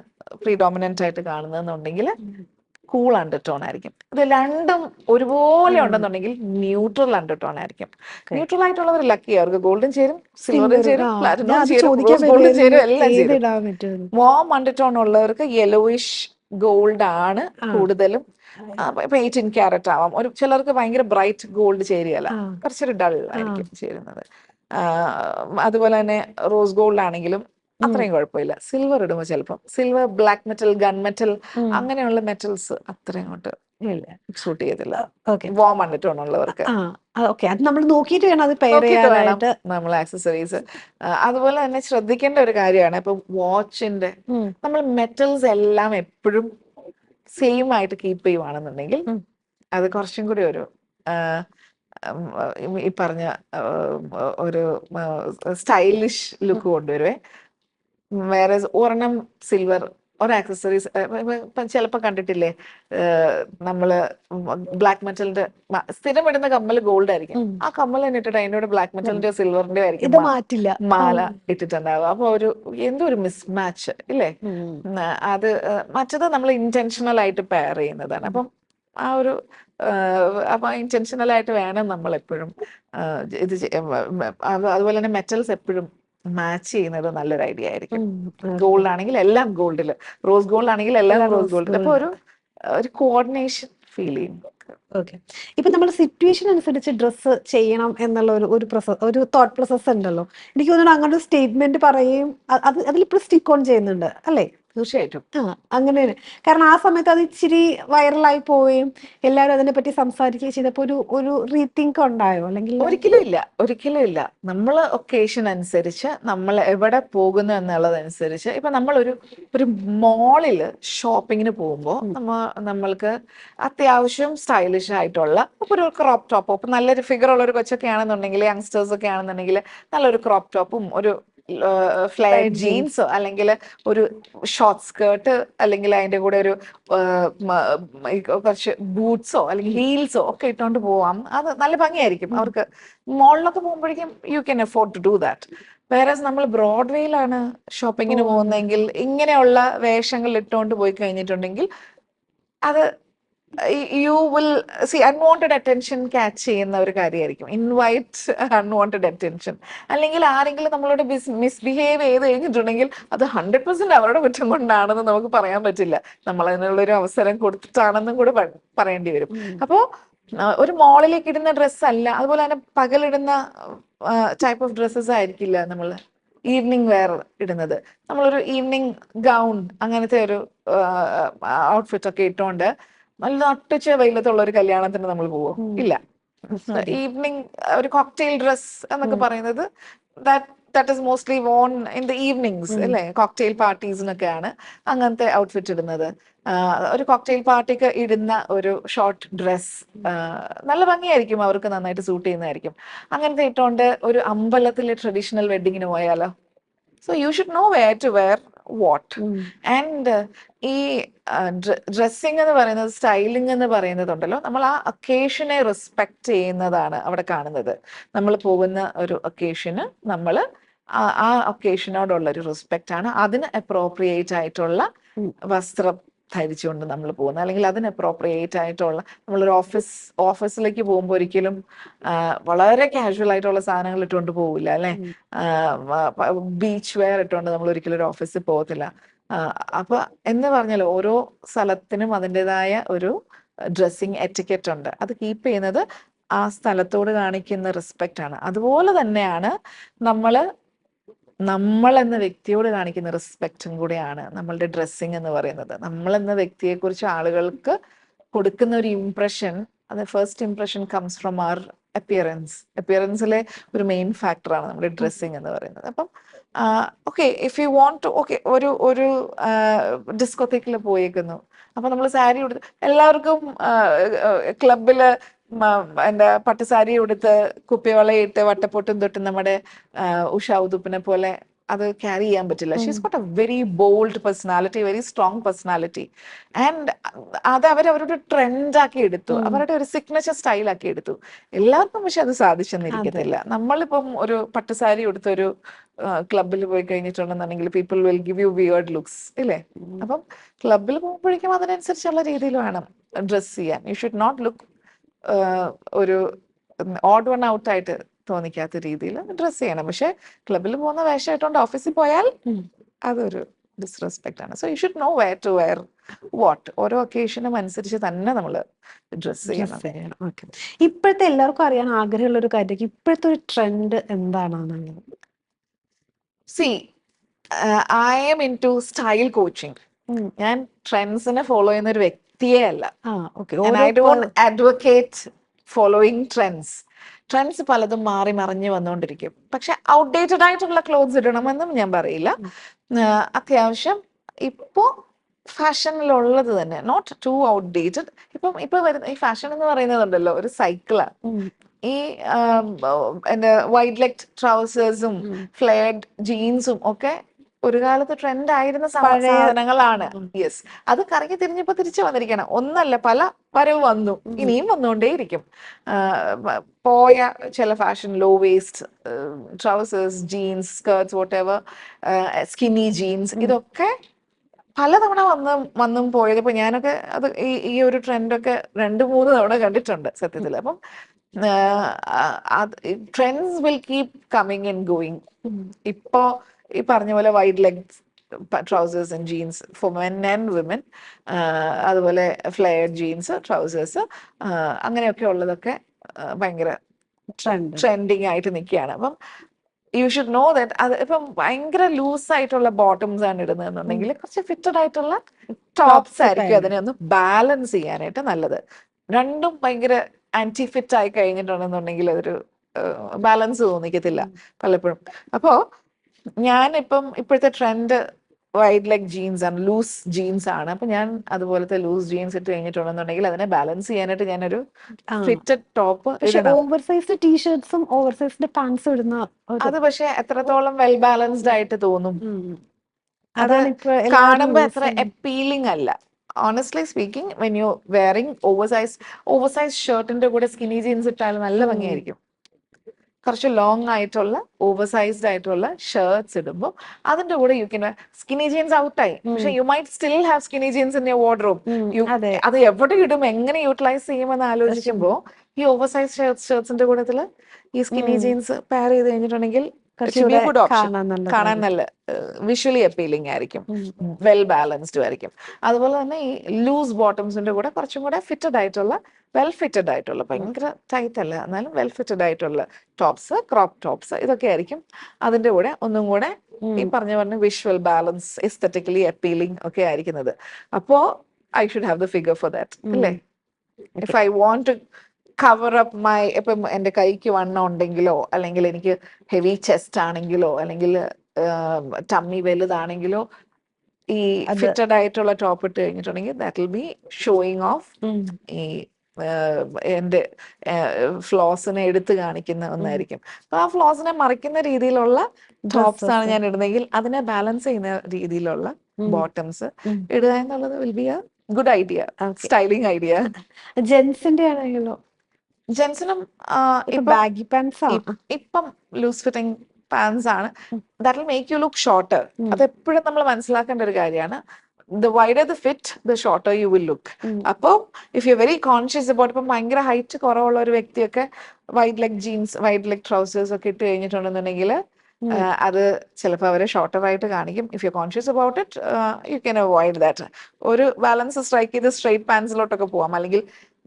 പ്രീഡോമിനന്റ് ആയിട്ട് കാണുന്നതെന്നുണ്ടെങ്കിൽ കൂൾ അണ്ടർടോൺ ആയിരിക്കും. ഇത് രണ്ടും ഒരുപോലെ ഉണ്ടെന്നുണ്ടെങ്കിൽ ന്യൂട്രൽ അണ്ടർടോൺ ആയിരിക്കും. ന്യൂട്രൽ ആയിട്ടുള്ളവർ ലക്കി, അവർക്ക് ഗോൾഡൻ ചേരും, സിൽവറും ചേരും, പ്ലാറ്റിനം ചേരും, റോസ് ഗോൾഡും ചേരും, എല്ലാം ചേരും. വാം അണ്ടർടോൺ ഉള്ളവർക്ക് യെലോയിഷ് ഗോൾഡ് ആണ് കൂടുതലും. ഇപ്പൊ 18 ക്യാരറ്റ് ആവാം. ചിലർക്ക് ഭയങ്കര ബ്രൈറ്റ് ഗോൾഡ് ചേരുകയല്ല, കുറച്ചൊരു ഡൾ ആയിരിക്കും ചേരുന്നത്. അതുപോലെ തന്നെ റോസ് ഗോൾഡ് ആണെങ്കിലും അത്രയും കുഴപ്പമില്ല. സിൽവർ ഇടുമ്പോൾ ചിലപ്പം silver, black metal, gun metal, അങ്ങനെയുള്ള മെറ്റൽസ് അത്രയും കൊണ്ട് ഇല്ല, സൂട്ട് ചെയ്യത്തില്ല. ഓക്കെ. വാം അണ്ടർടോണുള്ളവർക്ക് ഓക്കെ, അത് നമ്മൾ നോക്കിയിട്ട് വേണം അത് പെയർ നോക്കിയിട്ട് വേണം ചെയ്യാനായിട്ട്. നമ്മൾ ആക്സസറീസ്. അതുപോലെ തന്നെ ശ്രദ്ധിക്കേണ്ട ഒരു കാര്യമാണ് ഇപ്പൊ വാച്ചിന്റെ നമ്മൾ മെറ്റൽസ് എല്ലാം എപ്പോഴും സെയിം ആയിട്ട് കീപ്പ് ചെയ്യുവാണെന്നുണ്ടെങ്കിൽ അത് കുറച്ചും കൂടി ഒരു ഈ പറഞ്ഞ ഒരു സ്റ്റൈലിഷ് ലുക്ക് കൊണ്ടുവരുവേ. വേറെ ഒരെണ്ണം സിൽവർ ഒരു ആക്സസറീസ് ചിലപ്പോൾ കണ്ടിട്ടില്ലേ, നമ്മള് ബ്ലാക്ക് മെറ്റലിന്റെ സ്ഥിരം ഇടുന്ന കമ്മൽ ഗോൾഡ് ആയിരിക്കും, ആ കമ്മൽ തന്നെ ഇട്ടിട്ട് അതിനോട് ബ്ലാക്ക് മെറ്റലിന്റെയോ സിൽവറിന്റെയോ ആയിരിക്കും ഇത് മാറ്റില്ല. മാല ഇട്ടിട്ടുണ്ടാവുക. അപ്പൊ എന്തോ ഒരു മിസ്മാച്ച് ഇല്ലേ. അത് മറ്റത് നമ്മൾ ഇന്റൻഷണൽ ആയിട്ട് പെയർ ചെയ്യുന്നതാണ്. അപ്പം ആ ഒരു അപ്പൊ ഇന്റൻഷണൽ ആയിട്ട് വേണം നമ്മൾ എപ്പോഴും ഇത് അതുപോലെ തന്നെ മെറ്റൽസ് എപ്പോഴും മാച്ച് ചെയ്യുന്നത് നല്ലൊരു ഐഡിയ ആയിരിക്കും. ഗോൾഡ് ആണെങ്കിൽ എല്ലാം ഗോൾഡില്, റോസ് ഗോൾഡ് ആണെങ്കിൽ എല്ലാം റോസ് ഗോൾഡിൽ. അപ്പൊ ഒരു കോർഡിനേഷൻ ഫീൽ ചെയ്യും. ഓക്കെ. ഇപ്പൊ നമ്മൾ സിറ്റുവേഷൻ അനുസരിച്ച് ഡ്രസ്സ് ചെയ്യണം എന്നുള്ള ഒരു തോട്ട് പ്രോസസ് ഉണ്ടല്ലോ. എനിക്ക് തോന്നുന്നു അങ്ങനെ ഒരു സ്റ്റേറ്റ്മെന്റ് പറയുകയും അതിലിപ്പോൾ സ്റ്റിക്ക് ഓൺ ചെയ്യുന്നുണ്ട് അല്ലേ? തീർച്ചയായിട്ടും. അങ്ങനെ കാരണം ആ സമയത്ത് അത് ഇച്ചിരി വൈറലായി പോവുകയും എല്ലാവരും അതിനെപ്പറ്റി സംസാരിക്കുകയും ചെയ്തപ്പോൾ ഒരു റീതിങ്ക് ഉണ്ടായോ? അല്ലെങ്കിൽ ഒരിക്കലും ഇല്ല. നമ്മൾ ഒക്കേഷൻ അനുസരിച്ച് നമ്മൾ എവിടെ പോകുന്നു എന്നുള്ളതനുസരിച്ച് ഇപ്പൊ നമ്മളൊരു മോളില് ഷോപ്പിങ്ങിന് പോകുമ്പോൾ നമ്മൾക്ക് അത്യാവശ്യം സ്റ്റൈലിഷ് ആയിട്ടുള്ള ഒരു ക്രോപ്പ് ടോപ്പ്, ഇപ്പൊ നല്ലൊരു ഫിഗർ ഉള്ള ഒരു കൊച്ചൊക്കെ ആണെന്നുണ്ടെങ്കിൽ, യങ്സ്റ്റേഴ്സ് ഒക്കെ ആണെന്നുണ്ടെങ്കിൽ നല്ലൊരു ക്രോപ്പ് ടോപ്പും ഒരു ഫ്ലെയർ ജീൻസോ അല്ലെങ്കിൽ ഒരു ഷോർട്ട് സ്കേർട്ട് അല്ലെങ്കിൽ അതിന്റെ കൂടെ ഒരു കുറച്ച് ബൂട്ട്സോ അല്ലെങ്കിൽ ഹീൽസോ ഒക്കെ ഇട്ടുകൊണ്ട് പോവാം. അത് നല്ല ഭംഗിയായിരിക്കും. അവർക്ക് മോളിലൊക്കെ പോകുമ്പോഴേക്കും you can afford to do that. വേറെ നമ്മൾ ബ്രോഡ്വേയിലാണ് ഷോപ്പിങ്ങിന് പോകുന്നതെങ്കിൽ ഇങ്ങനെയുള്ള വേഷങ്ങൾ ഇട്ടുകൊണ്ട് പോയി കഴിഞ്ഞിട്ടുണ്ടെങ്കിൽ അത് you will see unwanted attention catch ചെയ്യുന്ന ഒരു കാര്യമായിരിക്കും. Invite unwanted attention. അല്ലെങ്കിൽ ആരെങ്കിലും നമ്മളോട് മിസ്ബിഹേവ് ചെയ്ത് കഴിഞ്ഞിട്ടുണ്ടെങ്കിൽ അത് 100% അവരുടെ കുറ്റം കൊണ്ടാണെന്ന് നമുക്ക് പറയാൻ പറ്റില്ല. നമ്മൾ അതിനുള്ളൊരു അവസരം കൊടുത്തിട്ടാണെന്നും കൂടെ പറയേണ്ടി വരും. അപ്പോ ഒരു മോളിലേക്ക് ഇടുന്ന ഡ്രസ്സ് അല്ല, അതുപോലെ തന്നെ പകലിടുന്ന ടൈപ്പ് ഓഫ് ഡ്രസ്സസ് ആയിരിക്കില്ല നമ്മൾ ഈവനിങ് വെയർ ഇടുന്നത്. നമ്മളൊരു ഈവനിങ് ഗൗൺ അങ്ങനത്തെ ഒരു ഔട്ട്ഫിറ്റ് ഒക്കെ ഇട്ടുകൊണ്ട് നല്ല നട്ടുച്ച വെയിലത്തുള്ള ഒരു കല്യാണത്തിന് നമ്മൾ പോവും ഇല്ല. ഈവനിങ് ഒരു കോക്ടെയിൽ ഡ്രസ് എന്നൊക്കെ പറയുന്നത് that is mostly worn in the evenings അല്ലെ. കോക്ടെയിൽ പാർട്ടീസിനൊക്കെയാണ് അങ്ങനത്തെ ഔട്ട്ഫിറ്റ് ഇടുന്നത്. ഒരു കോക്ടെയിൽ പാർട്ടിക്ക് ഇടുന്ന ഒരു ഷോർട്ട് ഡ്രസ് നല്ല ഭംഗിയായിരിക്കും, അവർക്ക് നന്നായിട്ട് സൂട്ട് ചെയ്യുന്നതായിരിക്കും. അങ്ങനത്തെ ഇട്ടുകൊണ്ട് ഒരു അമ്പലത്തിലെ ട്രഡീഷണൽ വെഡിങ്ങിന് പോയാലോ. So you should know where to wear what. And ഈ ഡ്രസ്സിങ് എന്ന് പറയുന്നത്, സ്റ്റൈലിംഗ് എന്ന് പറയുന്നതുണ്ടല്ലോ, നമ്മൾ ആ ഒക്കേഷനെ റെസ്പെക്ട് ചെയ്യുന്നതാണ് അവിടെ കാണുന്നത്. നമ്മൾ പോകുന്ന ഒരു ഒക്കേഷന് നമ്മൾ ആ ഒക്കേഷനോടുള്ള ഒരു റെസ്പെക്റ്റ് ആണ്. അതിന് അപ്രോപ്രിയേറ്റ് ആയിട്ടുള്ള വസ്ത്രം ധരിച്ചുകൊണ്ട് നമ്മൾ പോകുന്നത്, അല്ലെങ്കിൽ അതിന് അപ്രോപ്രിയേറ്റ് ആയിട്ടുള്ള നമ്മളൊരു ഓഫീസിലേക്ക് പോകുമ്പോൾ ഒരിക്കലും വളരെ കാഷ്വൽ ആയിട്ടുള്ള സാധനങ്ങൾ ഇട്ടുകൊണ്ട് പോകില്ല അല്ലെ. ബീച്ച് വെയർ ഇട്ടുകൊണ്ട് നമ്മൾ ഒരിക്കലും ഒരു ഓഫീസിൽ പോകത്തില്ല. അപ്പൊ എന്ന് പറഞ്ഞാൽ ഓരോ സ്ഥലത്തിനും അതിൻ്റെതായ ഒരു ഡ്രസ്സിങ് എറ്റിക്കറ്റ് ഉണ്ട്. അത് കീപ്പ് ചെയ്യുന്നത് ആ സ്ഥലത്തോട് കാണിക്കുന്ന റെസ്പെക്റ്റ് ആണ്. അതുപോലെ തന്നെയാണ് നമ്മൾ എന്ന വ്യക്തിയോട് കാണിക്കുന്ന റെസ്പെക്റ്റും കൂടെയാണ് നമ്മളുടെ ഡ്രസ്സിങ് എന്ന് പറയുന്നത്. നമ്മൾ എന്ന വ്യക്തിയെ കുറിച്ച് ആളുകൾക്ക് കൊടുക്കുന്ന ഒരു ഇംപ്രഷൻ, അത് ഫസ്റ്റ് ഇംപ്രഷൻ കംസ് ഫ്രം അവർ അപ്പിയറൻസിലെ ഒരു മെയിൻ ഫാക്ടറാണ് നമ്മുടെ ഡ്രസ്സിങ് എന്ന് പറയുന്നത്. അപ്പം okay, if you want to ഒരു ഡിസ്കോത്തേക്കിൽ പോയേക്കുന്നു, അപ്പൊ നമ്മൾ സാരി ഉടുത്ത് എല്ലാവർക്കും ക്ലബില് എന്താ പട്ടുസാരി ഉടുത്ത് കുപ്പിവളയിട്ട് വട്ടപ്പൊട്ടും തൊട്ട് നമ്മുടെ ഉഷ ഉദുപ്പിനെ പോലെ അത് ക്യാരി ചെയ്യാൻ പറ്റില്ല. She's got A very bold personality, very strong personality. And അത് അവരവരുടെ ട്രെൻഡ് ആക്കി എടുത്തു, അവരുടെ ഒരു സിഗ്നേച്ചർ സ്റ്റൈൽ ആക്കി എടുത്തു. എല്ലാവർക്കും പക്ഷെ അത് സാധിച്ചെന്നിരിക്കത്തില്ല. നമ്മളിപ്പം ഒരു പട്ടുസാരി ഉടുത്ത ഒരു ക്ലബിൽ പോയി കഴിഞ്ഞിട്ടുണ്ടെന്നുണ്ടെങ്കിൽ people will give you weird looks ഇല്ലേ. അപ്പം ക്ലബിൽ പോകുമ്പോഴേക്കും അതിനനുസരിച്ചുള്ള രീതിയിൽ വേണം ഡ്രസ് ചെയ്യാൻ. യു ഷുഡ് നോട്ട് ലുക്ക് ഒരു ഓഡ് വൺ ഔട്ട് ആയിട്ട് തോന്നിക്കാത്ത രീതിയിൽ ഡ്രസ് ചെയ്യണം. പക്ഷെ ക്ലബിൽ പോകുന്ന വേഷമായിട്ടുണ്ട് ഓഫീസിൽ പോയാൽ അതൊരു ഡിസ്റെസ്പെക്ട് ആണ്. So you should know where to wear what. ഓരോ ഒക്കേഷനും അനുസരിച്ച് തന്നെ നമ്മൾ ഡ്രസ് ചെയ്യണം. ഇപ്പോഴത്തെ എല്ലാവർക്കും അറിയാൻ ആഗ്രഹമുള്ള ഒരു കാര്യം, ഇപ്പോഴത്തെ ഒരു ട്രെൻഡ് എന്താണെന്നുള്ളത്. See I am into style coaching. ഞാൻ ട്രെൻഡ്സിനെ ഫോളോ ചെയ്യുന്ന ഒരു വ്യക്തിയേ അല്ല. Okay. And I don't advocate following trends. Trends പലതും മാറി മറിഞ്ഞ് വന്നുകൊണ്ടിരിക്കും. പക്ഷെ ഔട്ട്ഡേറ്റഡ് ആയിട്ടുള്ള ക്ലോത്ത്സ് ഇടണമെന്നും ഞാൻ പറയില്ല. അത്യാവശ്യം ഇപ്പോ ഫാഷനിലുള്ളത് തന്നെ, നോട്ട് ടു ഔട്ട്ഡേറ്റഡ്. ഇപ്പൊ വരുന്ന ഈ ഫാഷൻ എന്ന് പറയുന്നതുണ്ടല്ലോ, ഒരു സൈക്കിളാ. ഈ എന്റെ വൈഡ് ലെഗ് ട്രൗസേഴ്സും ഫ്ലെയർഡ് ജീൻസും ഒക്കെ ഒരു കാലത്ത് ട്രെൻഡ് ആയിരുന്ന സാധനങ്ങളാണ്. യെസ്, അത് കറങ്ങി തിരിഞ്ഞപ്പോ തിരിച്ചു വന്നിരിക്കണം. ഒന്നല്ല, പല വരവ് വന്നു, ഇനിയും വന്നുകൊണ്ടേയിരിക്കും. പോയ ചില fashion, low waist trousers, jeans, skirts, whatever, skinny jeans, ഇതൊക്കെ പലതവണ വന്നും പോയത്. ഇപ്പൊ ഞാനൊക്കെ അത് ഈ ഒരു ട്രെൻഡൊക്കെ 2-3 തവണ കണ്ടിട്ടുണ്ട് സത്യത്തിൽ. അപ്പം trends will keep coming and going. ഇപ്പോ ഈ പറഞ്ഞ പോലെ wide leg trousers and jeans for men and women, അതുപോലെ ഫ്ലെയർഡ് ജീൻസ്, ട്രൗസേഴ്സ്, അങ്ങനെയൊക്കെ ഉള്ളതൊക്കെ ഭയങ്കര ട്രെൻഡിങ് ആയിട്ട് നിൽക്കുകയാണ്. അപ്പം യു ഷുഡ് നോ ദാറ്റ്. അത് ഇപ്പം ഭയങ്കര ലൂസ് ആയിട്ടുള്ള ബോട്ടംസ് ആണ് ഇടുന്നതെന്നുണ്ടെങ്കിൽ കുറച്ച് ഫിറ്റഡ് ആയിട്ടുള്ള ടോപ്സ് ആയിരിക്കും അതിനെ ഒന്ന് ബാലൻസ് ചെയ്യാനായിട്ട് നല്ലത്. രണ്ടും ഭയങ്കര ആന്റി ഫിറ്റ് ആയി കഴിഞ്ഞിട്ടുണ്ടെന്നുണ്ടെങ്കിൽ അതൊരു ബാലൻസ് തോന്നിക്കത്തില്ല പലപ്പോഴും. അപ്പോ ഞാനിപ്പം ഇപ്പോഴത്തെ ട്രെൻഡ് വൈഡ് ലെഗ് ജീൻസ് ആണ്, ലൂസ് ജീൻസ് ആണ്. അപ്പൊ ഞാൻ അതുപോലത്തെ ലൂസ് ജീൻസ് ഇട്ട് കഴിഞ്ഞിട്ടുണ്ടെന്നുണ്ടെങ്കിൽ അതിനെ ബാലൻസ് ചെയ്യാനായിട്ട് ഞാനൊരു ഫിറ്റഡ് ടോപ്പ് ഇടണം. ഓവർസൈസ്ഡ് ടീഷർട്സും ഓവർസൈസ്ഡ് പാൻസും ഇടുന്ന അത് പക്ഷെ എത്രത്തോളം വെൽ ബാലൻസ്ഡ് ആയിട്ട് തോന്നും, അത് അതാണ് ഇപ്പൊ കാണുമ്പോ അത്ര അപ്പീലിംഗ് അല്ല. Honestly speaking, when you wearing oversize ഷർട്ടിന്റെ കൂടെ സ്കിനി ജീൻസ് ഇട്ടാൽ നല്ല ഭംഗിയായിരിക്കും. കുറച്ച് ലോങ് ആയിട്ടുള്ള ഓവർസൈസ്ഡ് ആയിട്ടുള്ള ഷർട്ട്സ് ഇടുമ്പോൾ അതിന്റെ കൂടെ യു കെൻ, സ്കിനി ജീൻസ് ഔട്ടായി, പക്ഷെ you might still have സ്കിനി jeans in your wardrobe. അത് എവിടെ ഇടും, എങ്ങനെ യൂട്ടിലൈസ് ചെയ്യുമെന്ന് ആലോചിക്കുമ്പോൾ ഈ ഓവർസൈസ് ഷർട്ട്സിന്റെ കൂട്ടത്തില് ഈ സ്കിനി ജീൻസ് പെയർ ചെയ്ത് കഴിഞ്ഞിട്ടുണ്ടെങ്കിൽ ഗുഡ് ഓപ്ഷൻ, കാണാൻ നല്ല വിഷ്വലി അപ്പീലിംഗ് ആയിരിക്കും, വെൽ ബാലൻസ്ഡ് ആയിരിക്കും. അതുപോലെ തന്നെ ഈ ലൂസ് ബോട്ടംസിന്റെ കൂടെ കുറച്ചും കൂടെ ഫിറ്റഡ് ആയിട്ടുള്ള, വെൽ ഫിറ്റഡ് ആയിട്ടുള്ള, ഭയങ്കര ടൈറ്റ് അല്ല എന്നാലും വെൽ ഫിറ്റഡ് ആയിട്ടുള്ള ടോപ്സ്, ക്രോപ്പ് ടോപ്സ്, ഇതൊക്കെ ആയിരിക്കും അതിന്റെ കൂടെ ഒന്നും കൂടെ ഈ പറഞ്ഞ വിഷ്വൽ ബാലൻസ്, എസ്തെറ്റിക്കലി അപ്പീലിംഗ് ഒക്കെ ആയിരിക്കുന്നത്. അപ്പോ I should have the figure for that, അല്ലേ? If I want to cover up my, ഇപ്പം എൻ്റെ കൈക്ക് വണ്ണം ഉണ്ടെങ്കിലോ, അല്ലെങ്കിൽ എനിക്ക് ഹെവി ചെസ്റ്റ് ആണെങ്കിലോ, അല്ലെങ്കിൽ ടമ്മി വലുതാണെങ്കിലോ, ഈ ഫിറ്റഡ് ആയിട്ടുള്ള ടോപ്പ് ഇട്ട് കഴിഞ്ഞിട്ടുണ്ടെങ്കിൽ that will be showing of ഈ എന്റെ ഫ്ലോസിനെ എടുത്തു കാണിക്കുന്ന ഒന്നായിരിക്കും. അപ്പൊ ആ ഫ്ലോസിനെ മറിക്കുന്ന രീതിയിലുള്ള ടോപ്സ് ആണ് ഞാൻ ഇടുന്നെങ്കിൽ അതിനെ ബാലൻസ് ചെയ്യുന്ന രീതിയിലുള്ള ബോട്ടംസ് ഇടുക എന്നുള്ളത് will be a good idea, styling idea. ജെൻസിന്റെ ആണെങ്കിലോ? ജെൻസിനും ബാഗി പാൻസ്, ഇപ്പം ലൂസ് ഫിറ്റിംഗ് പാൻസ് ആണ്. That will make you look shorter. അത് എപ്പോഴും നമ്മൾ മനസ്സിലാക്കേണ്ട ഒരു കാര്യമാണ്. The wider the fit, the shorter you will look. അപ്പോൾ if you're very conscious about, ഇപ്പം ഭയങ്കര ഹൈറ്റ് കുറവുള്ള ഒരു വ്യക്തിയൊക്കെ wide leg jeans, wide leg trousers ഒക്കെ ഇട്ട് കഴിഞ്ഞിട്ടുണ്ടെന്നുണ്ടെങ്കിൽ അത് ചിലപ്പോൾ അവരെ ഷോർട്ടർ ആയിട്ട് കാണിക്കും. If you conscious about it, you can avoid that. ഒരു ബാലൻസ് സ്ട്രൈക്ക് ചെയ്ത് സ്ട്രെയിറ്റ് പാൻസിലോട്ടൊക്കെ പോവാം. അല്ലെങ്കിൽ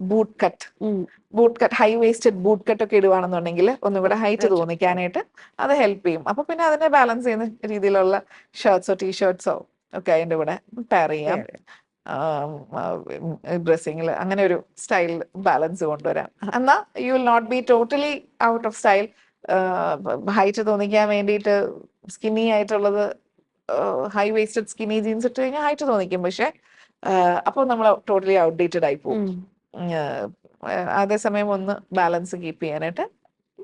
boot cut high waisted boot cut ഒക്കെ ഇടുവാണെന്നുണ്ടെങ്കിൽ ഒന്നും കൂടെ ഹൈറ്റ് തോന്നിക്കാനായിട്ട് അത് ഹെൽപ്പ് ചെയ്യും. അപ്പൊ പിന്നെ അതിനെ ബാലൻസ് ചെയ്യുന്ന രീതിയിലുള്ള ഷർട്ട്സോ ടീഷർട്ട്സോ ഒക്കെ അതിന്റെ കൂടെ പെയർ ചെയ്യാം. ഡ്രസ്സിങ്ങിൽ അങ്ങനെ ഒരു സ്റ്റൈൽ ബാലൻസ് കൊണ്ടുവരാം. എന്നാൽ you will not be totally out of style. Height തോന്നിക്കാൻ വേണ്ടിയിട്ട് സ്കിന്നി ആയിട്ടുള്ളത്, ഹൈ വേസ്റ്റഡ് സ്കിന്നി ജീൻസ് ഇട്ട് കഴിഞ്ഞാൽ ഹൈറ്റ് തോന്നിക്കും, പക്ഷെ അപ്പോൾ നമ്മൾ ടോട്ടലി ഔട്ട്ഡേറ്റഡ് ആയി പോകും. അതേസമയം ഒന്ന് ബാലൻസ് കീപ്പ് ചെയ്യാനായിട്ട്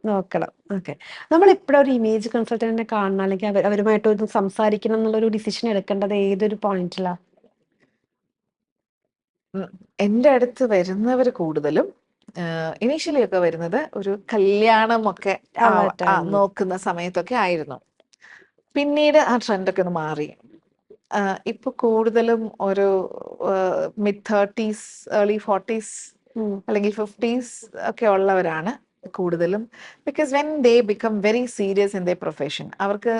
നോക്കണം. ഓക്കെ, നമ്മൾ ഇപ്പോഴും ഒരു ഇമേജ് കൺസൾട്ടന്റിനെ കാണണം, അല്ലെങ്കിൽ അവരുമായിട്ട് ഒരു സംസാരിക്കണം എന്നുള്ളൊരു ഡിസിഷൻ എടുക്കേണ്ടത് ഏതൊരു പോയിന്റിലാ? എൻ്റെ അടുത്ത് വരുന്നവർ കൂടുതലും ഇനീഷ്യലി ഒക്കെ വരുന്നത് ഒരു കല്യാണമൊക്കെ നോക്കുന്ന സമയത്തൊക്കെ ആയിരുന്നു. പിന്നീട് ആ ട്രെൻഡൊക്കെ ഒന്ന് മാറി. ഇപ്പൊ കൂടുതലും ഒരു mid-30s, early 40s അല്ലെങ്കിൽ 50s ഒക്കെ ഉള്ളവരാണ് കൂടുതലും. Because when they become very serious in the profession, അവർക്ക്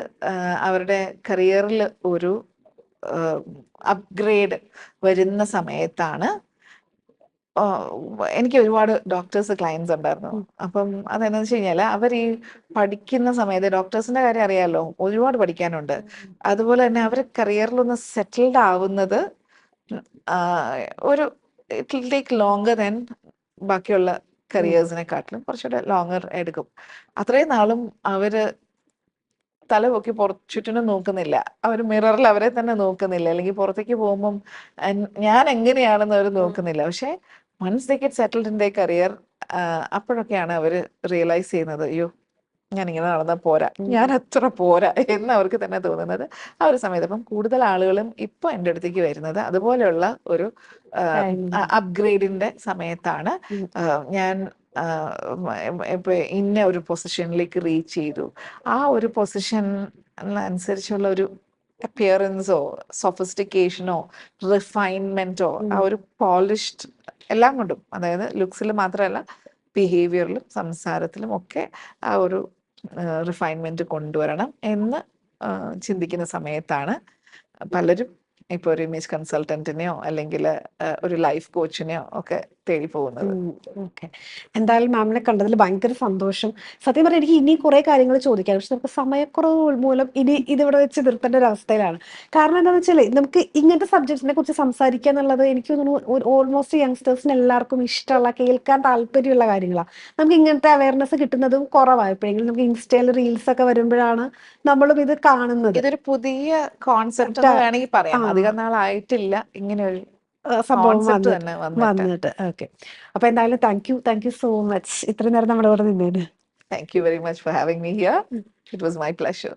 അവരുടെ കരിയറിൽ ഒരു അപ്ഗ്രേഡ് വരുന്ന സമയത്താണ്. എനിക്ക് ഒരുപാട് ഡോക്ടേഴ്സ് ക്ലയൻസ് ഉണ്ടായിരുന്നു. അപ്പം അതെന്നു വെച്ച് കഴിഞ്ഞാൽ അവർ ഈ പഠിക്കുന്ന സമയത്ത്, ഡോക്ടേഴ്സിന്റെ കാര്യം അറിയാമല്ലോ, ഒരുപാട് പഠിക്കാനുണ്ട്. അതുപോലെ തന്നെ അവർ കരിയറിലൊന്ന് സെറ്റിൽഡ് ആവുന്നത് ഒരു it will take longer than ബാക്കിയുള്ള കരിയേഴ്സിനെക്കാട്ടിലും കുറച്ചുകൂടെ ലോങ്ങർ എടുക്കും. അത്രയും നാളും അവര് തല പൊക്കി ചുറ്റിനും നോക്കുന്നില്ല, അവർ മിററിൽ അവരെ തന്നെ നോക്കുന്നില്ല, അല്ലെങ്കിൽ പുറത്തേക്ക് പോകുമ്പം ഞാൻ എങ്ങനെയാണെന്ന് അവർ നോക്കുന്നില്ല. പക്ഷെ once they get settled in their career, അപ്പോഴൊക്കെയാണ് അവർ റിയലൈസ് ചെയ്യുന്നത്, അയ്യോ ഞാൻ ഇങ്ങനെ നടന്നാൽ പോരാ, ഞാൻ അത്ര പോരാ എന്ന് അവർക്ക് തന്നെ തോന്നുന്നത് ആ ഒരു സമയത്ത്. അപ്പം കൂടുതൽ ആളുകളും ഇപ്പൊ എൻ്റെ അടുത്തേക്ക് വരുന്നത് അതുപോലെയുള്ള ഒരു അപ്ഗ്രേഡിന്റെ സമയത്താണ്. ഞാൻ ഇപ്പൊ ഇന്ന ഒരു പൊസിഷനിലേക്ക് റീച്ച് ചെയ്തു, ആ ഒരു പൊസിഷൻ അനുസരിച്ചുള്ള ഒരു അപ്പിയറൻസോ സൊഫിസ്റ്റിക്കേഷനോ റിഫൈൻമെന്റോ ആ ഒരു പോളിഷ്ഡ് എല്ലാം കൊണ്ടും, അതായത് ലുക്സിൽ മാത്രമല്ല ബിഹേവിയറിലും സംസാരത്തിലും ഒക്കെ ആ ഒരു റിഫൈൻമെന്റ് കൊണ്ടുവരണം എന്ന് ചിന്തിക്കുന്ന സമയത്താണ് പലരും ഇപ്പോൾ ഒരു ഇമേജ് കൺസൾട്ടന്റിനെയോ അല്ലെങ്കിൽ ഒരു ലൈഫ് കോച്ചിനെയോ ഒക്കെ തേടി പോകുന്നത്. ഓക്കെ, എന്തായാലും മാമിനെ കണ്ടതിൽ ഭയങ്കര സന്തോഷം. സത്യം പറഞ്ഞാൽ എനിക്ക് ഇനി കുറെ കാര്യങ്ങൾ ചോദിക്കാം, പക്ഷെ നമുക്ക് സമയക്കുറവ് മൂലം ഇനി ഇതിവിടെ വെച്ച് നിർത്തേണ്ട ഒരു അവസ്ഥയിലാണ്. കാരണം എന്താണെന്ന് വെച്ചാൽ നമുക്ക് ഇങ്ങനത്തെ സബ്ജക്ട്സിനെ കുറിച്ച് സംസാരിക്കുക എന്നുള്ളത് എനിക്ക് തോന്നുന്നു ഓൾമോസ്റ്റ് യങ്സ്റ്റേഴ്സിന് എല്ലാവർക്കും ഇഷ്ടമുള്ള, കേൾക്കാൻ താല്പര്യമുള്ള കാര്യങ്ങളാണ്. നമുക്ക് ഇങ്ങനത്തെ അവയർനെസ് കിട്ടുന്നതും കുറവാണ്. എപ്പോഴെങ്കിലും നമുക്ക് ഇൻസ്റ്റയിൽ റീൽസ് ഒക്കെ വരുമ്പോഴാണ് നമ്മളും ഇത് കാണുന്നത്. ഇതൊരു പുതിയ കോൺസെപ്റ്റ് എന്ന് വേണമെങ്കിൽ പറയാം. അധികം നാളായിട്ടില്ല ഇങ്ങനെ ഒരു സംഭവം തന്നെ വന്നിട്ട്. ഓക്കെ, അപ്പൊ എന്തായാലും താങ്ക് യു സോ മച്ച് ഇത്രയും നേരം നമ്മുടെ കൂടെ നിന്നേന്. Thank you very much for having me here. It was my pleasure.